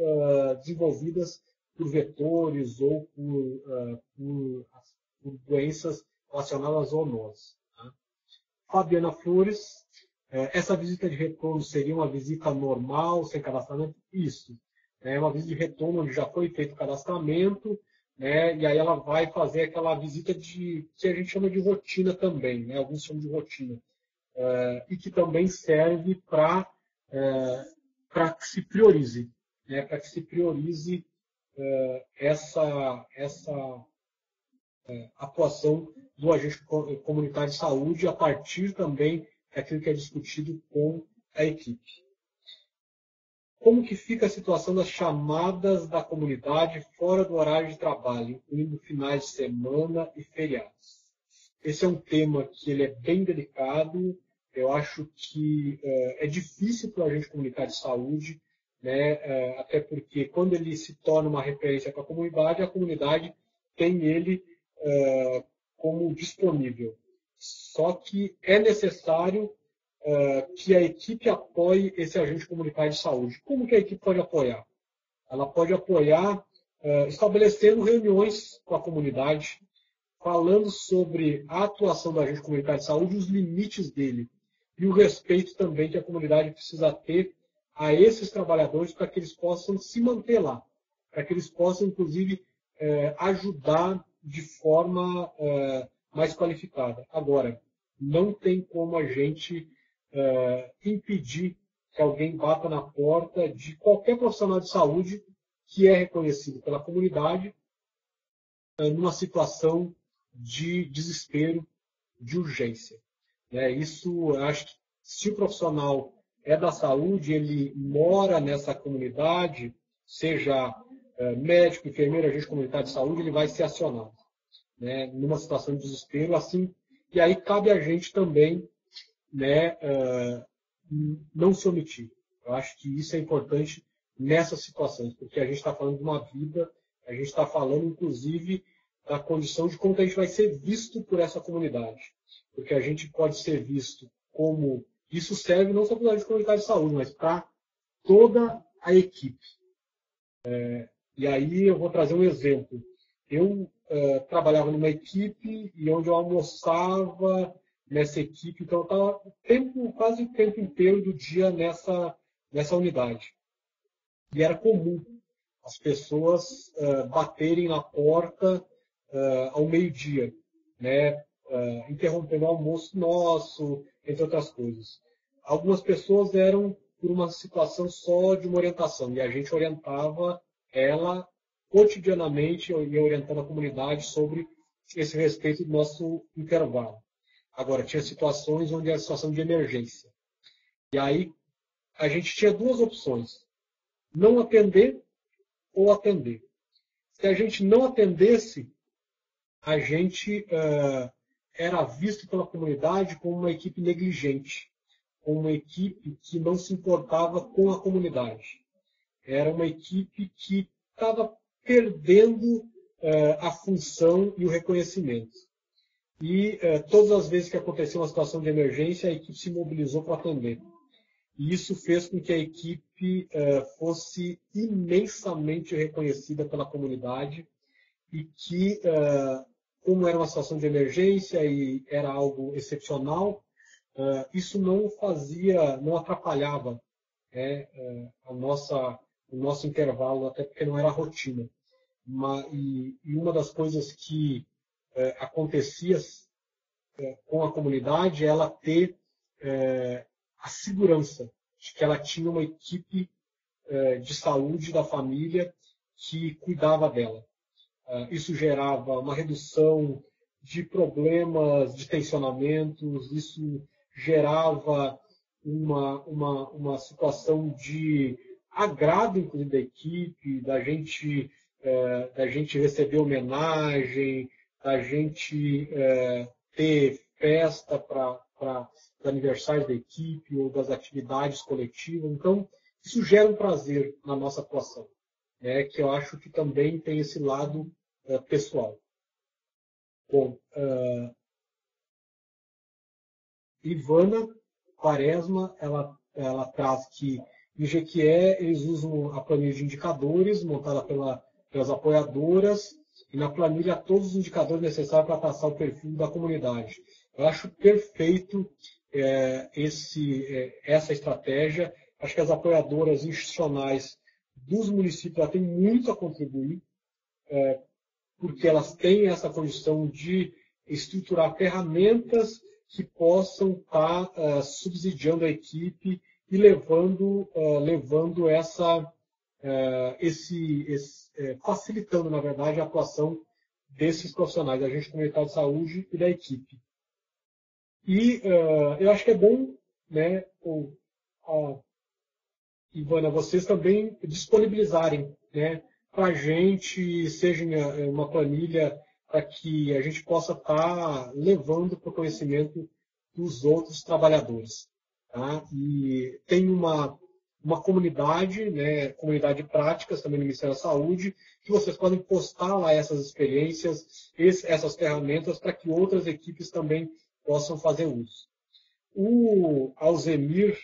desenvolvidas por vetores ou por doenças relacionadas às zoonoses. Tá? Fabiana Flores, essa visita de retorno seria uma visita normal, sem cadastramento? Isso. É uma visita de retorno onde já foi feito o cadastramento, né, e aí ela vai fazer aquela visita que a gente chama de rotina também, né, alguns chamam de rotina, e que também serve para que se priorize, né, para que se priorize essa atuação do agente comunitário de saúde a partir também daquilo que é discutido com a equipe. Como que fica a situação das chamadas da comunidade fora do horário de trabalho, incluindo finais de semana e feriados? Esse é um tema que ele é bem delicado. Eu acho que é difícil para o agente comunitário de saúde, né, até porque quando ele se torna uma referência para a comunidade tem ele como disponível. Só que é necessário que a equipe apoie esse agente comunitário de saúde. Como que a equipe pode apoiar? Ela pode apoiar estabelecendo reuniões com a comunidade, falando sobre a atuação do agente comunitário de saúde e os limites dele. E o respeito também que a comunidade precisa ter a esses trabalhadores para que eles possam se manter lá. Para que eles possam, inclusive, ajudar de forma mais qualificada. Agora, não tem como a gente impedir que alguém bata na porta de qualquer profissional de saúde que é reconhecido pela comunidade numa situação de desespero, de urgência. Isso, eu acho que se o profissional é da saúde, ele mora nessa comunidade, seja médico, enfermeiro, agente comunitário de saúde, ele vai ser acionado, né, numa situação de desespero, assim, e aí cabe a gente também, né, não se omitir. Eu acho que isso é importante nessas situações, porque a gente está falando de uma vida, a gente está falando, inclusive, da condição de como que a gente vai ser visto por essa comunidade. Porque a gente pode ser visto como... Isso serve não só para a comunidade de saúde, mas para toda a equipe. E aí eu vou trazer um exemplo. Eu trabalhava numa equipe e onde eu almoçava nessa equipe, então eu estava quase o tempo inteiro do dia nessa unidade. E era comum as pessoas baterem na porta ao meio-dia, né? Interrompendo o almoço nosso, entre outras coisas. Algumas pessoas eram por uma situação só de uma orientação, e a gente orientava ela cotidianamente, ia orientando a comunidade sobre esse respeito do nosso intervalo. Agora, tinha situações onde era situação de emergência. E aí, a gente tinha duas opções. Não atender ou atender. Se a gente não atendesse, a gente era visto pela comunidade como uma equipe negligente, como uma equipe que não se importava com a comunidade. Era uma equipe que estava perdendo a função e o reconhecimento. E todas as vezes que aconteceu uma situação de emergência, a equipe se mobilizou para atender. E isso fez com que a equipe fosse imensamente reconhecida pela comunidade e que, como era uma situação de emergência e era algo excepcional, isso não atrapalhava o nosso intervalo, até porque não era rotina. E uma das coisas que acontecia com a comunidade é ela ter a segurança de que ela tinha uma equipe de saúde da família que cuidava dela. Isso gerava uma redução de problemas de tensionamentos, isso gerava uma situação de agrado, inclusive, da equipe, da gente receber homenagem, da gente ter festa para aniversários da equipe ou das atividades coletivas. Então, isso gera um prazer na nossa atuação, que eu acho que também tem esse lado pessoal. Bom, Ivana Quaresma, ela traz que em Jequié eles usam a planilha de indicadores montada pelas apoiadoras e na planilha todos os indicadores necessários para traçar o perfil da comunidade. Eu acho perfeito essa estratégia. Acho que as apoiadoras institucionais dos municípios têm muito a contribuir, porque elas têm essa condição de estruturar ferramentas que possam estar subsidiando a equipe e levando facilitando, na verdade, a atuação desses profissionais, da agente comunitário de saúde e da equipe. E eu acho que é bom, né, Ivana, vocês também disponibilizarem, né, para a gente, seja uma planilha para que a gente possa estar levando para o conhecimento dos outros trabalhadores. Tá? E tem uma comunidade, né, comunidade de práticas também no Ministério da Saúde, que vocês podem postar lá essas experiências, essas ferramentas, para que outras equipes também possam fazer uso. O Alzemir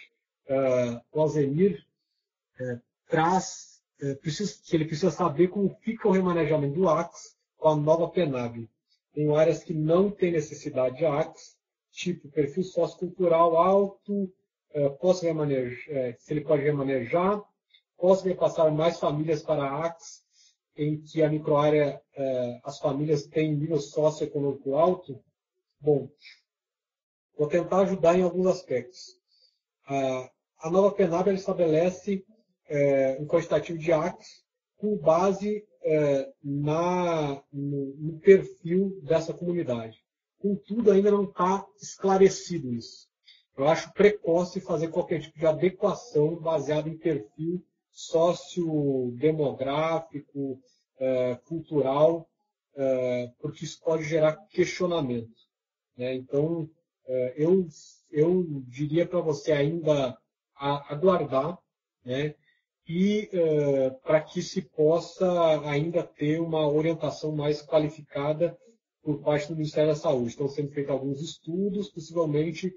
traz que ele precisa saber como fica o remanejamento do ACS com a nova PENAB. Tem áreas que não têm necessidade de ACS, tipo perfil sociocultural alto, se ele pode remanejar, posso repassar mais famílias para a ACS, em que a microárea, as famílias têm nível socioeconômico alto. Bom, vou tentar ajudar em alguns aspectos. A nova PENAB estabelece um quantitativo de ACS com base no perfil dessa comunidade. Contudo, ainda não está esclarecido isso. Eu acho precoce fazer qualquer tipo de adequação baseada em perfil sociodemográfico, cultural, porque isso pode gerar questionamento. Né? Então, eu diria para você ainda aguardar, né? E para que se possa ainda ter uma orientação mais qualificada por parte do Ministério da Saúde. Estão sendo feitos alguns estudos, possivelmente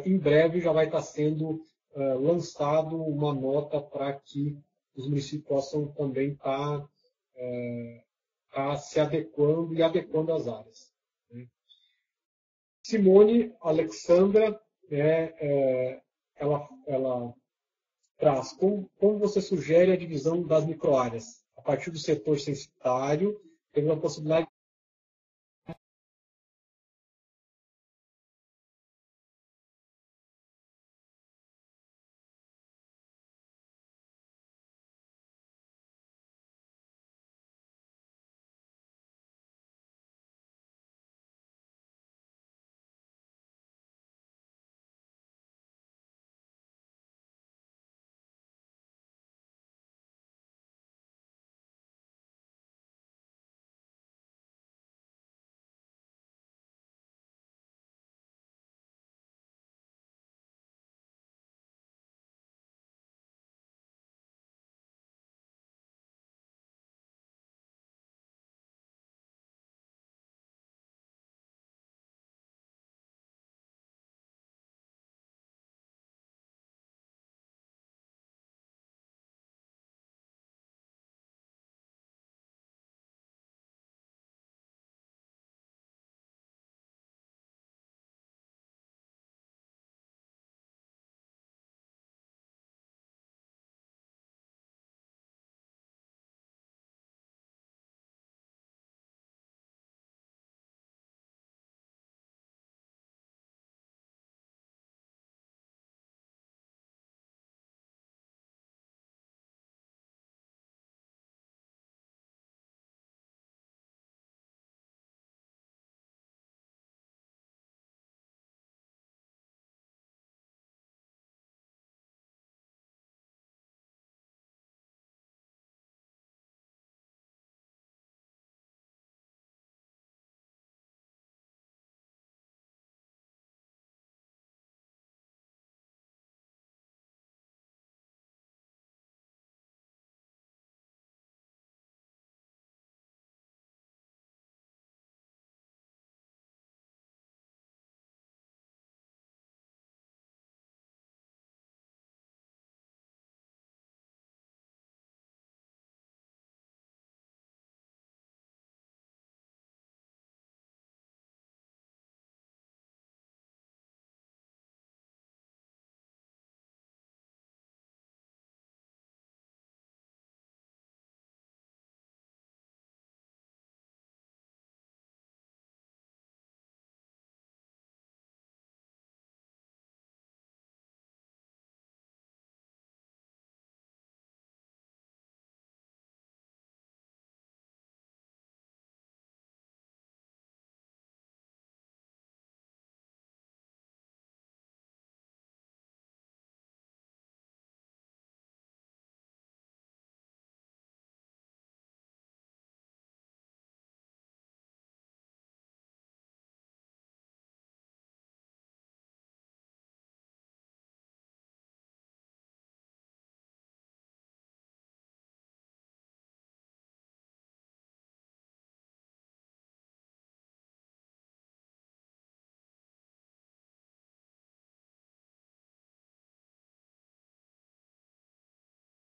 em breve já vai estar sendo lançado uma nota para que os municípios possam também estar se adequando e adequando as áreas, né? Simone Alexandra, ela traz como você sugere a divisão das microáreas. A partir do setor censitário, temos a possibilidade.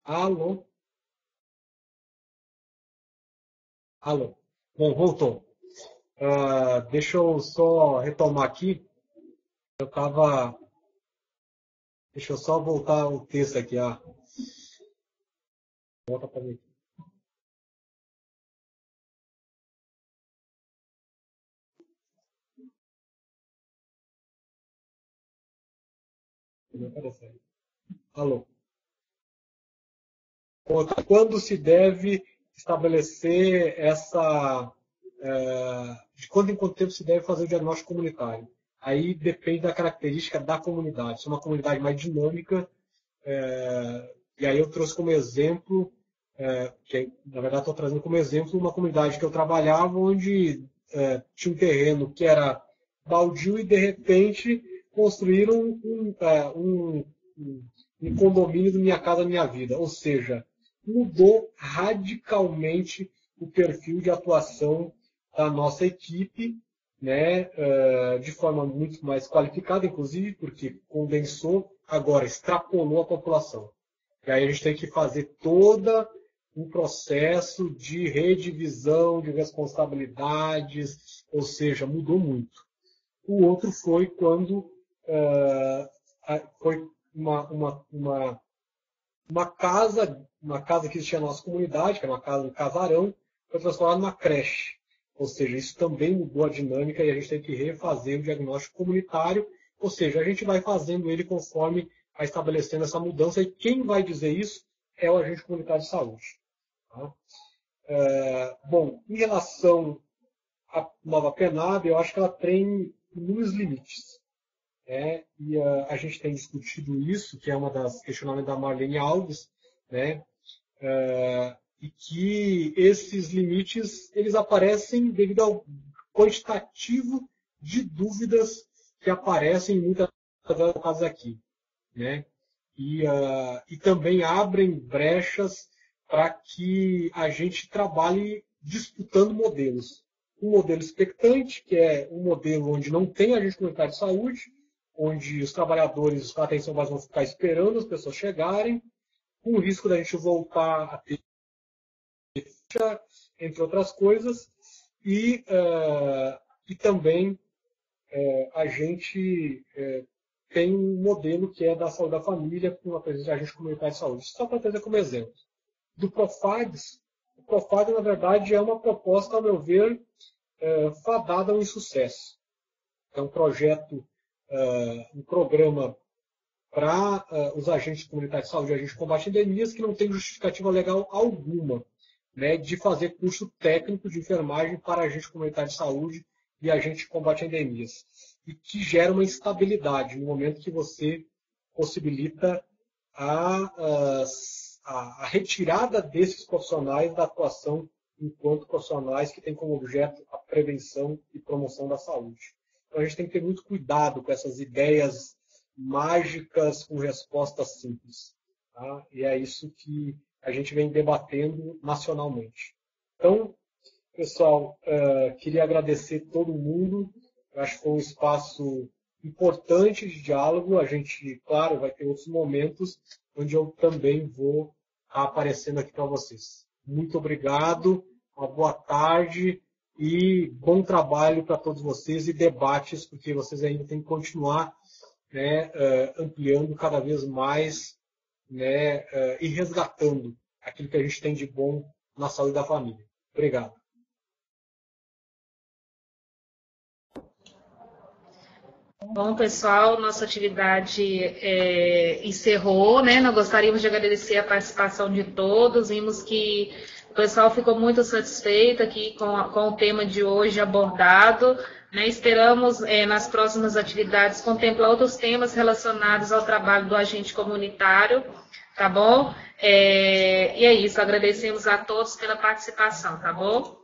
Alô? Alô? Bom, voltou. Deixa eu só retomar aqui. Eu estava. Deixa eu só voltar o texto aqui. Volta para mim. Não aparece aí. Alô? Quando se deve estabelecer de quanto em quanto tempo se deve fazer o diagnóstico comunitário? Aí depende da característica da comunidade. Se é uma comunidade mais dinâmica, e aí eu trouxe como exemplo, que na verdade estou trazendo como exemplo uma comunidade que eu trabalhava onde tinha um terreno que era baldio e, de repente, construíram um condomínio do Minha Casa Minha Vida. Ou seja, mudou radicalmente o perfil de atuação da nossa equipe, né, de forma muito mais qualificada, inclusive, porque condensou, agora extrapolou a população. E aí a gente tem que fazer todo um processo de redivisão de responsabilidades, ou seja, mudou muito. O outro foi quando foi uma casa que existia na nossa comunidade, que era um casarão, foi transformada numa creche. Ou seja, isso também mudou a dinâmica e a gente tem que refazer o diagnóstico comunitário, ou seja, a gente vai fazendo ele conforme vai estabelecendo essa mudança, e quem vai dizer isso é o agente comunitário de saúde. Tá? Bom, em relação à nova PENAB, eu acho que ela tem inúmeros limites. E a gente tem discutido isso, que é uma das questionamentos da Marlene Alves, né? E que esses limites eles aparecem devido ao quantitativo de dúvidas que aparecem em muitas das casos aqui, né? E também abrem brechas para que a gente trabalhe disputando modelos. Um modelo expectante, que é um modelo onde não tem agente comunitário de saúde, onde os trabalhadores com atenção básica vão ficar esperando as pessoas chegarem, com o risco da gente voltar a ter, entre outras coisas, e também a gente tem um modelo que é da saúde da família com a presença de agente comunitário de saúde. Só para trazer como exemplo. Do Profags, o Profags, na verdade, é uma proposta, ao meu ver, fadada ao insucesso. É um projeto, um programa para os agentes comunitários de saúde e agentes de combate a endemias que não tem justificativa legal alguma, né, de fazer curso técnico de enfermagem para agente comunitário de saúde e agente de combate a endemias. E que gera uma instabilidade no momento que você possibilita a retirada desses profissionais da atuação enquanto profissionais que têm como objeto a prevenção e promoção da saúde. Então a gente tem que ter muito cuidado com essas ideias mágicas com respostas simples. Tá? E é isso que a gente vem debatendo nacionalmente. Então, pessoal, queria agradecer todo mundo. Eu acho que foi um espaço importante de diálogo. A gente, claro, vai ter outros momentos onde eu também vou estar aparecendo aqui para vocês. Muito obrigado, uma boa tarde e bom trabalho para todos vocês e debates, porque vocês ainda têm que continuar, né, ampliando cada vez mais, né, e resgatando aquilo que a gente tem de bom na saúde da família. Obrigado. Bom, pessoal, nossa atividade encerrou, né? Nós gostaríamos de agradecer a participação de todos. Vimos que o pessoal ficou muito satisfeito aqui com o tema de hoje abordado, né? Esperamos, nas próximas atividades, contemplar outros temas relacionados ao trabalho do agente comunitário, tá bom? E é isso, agradecemos a todos pela participação, tá bom?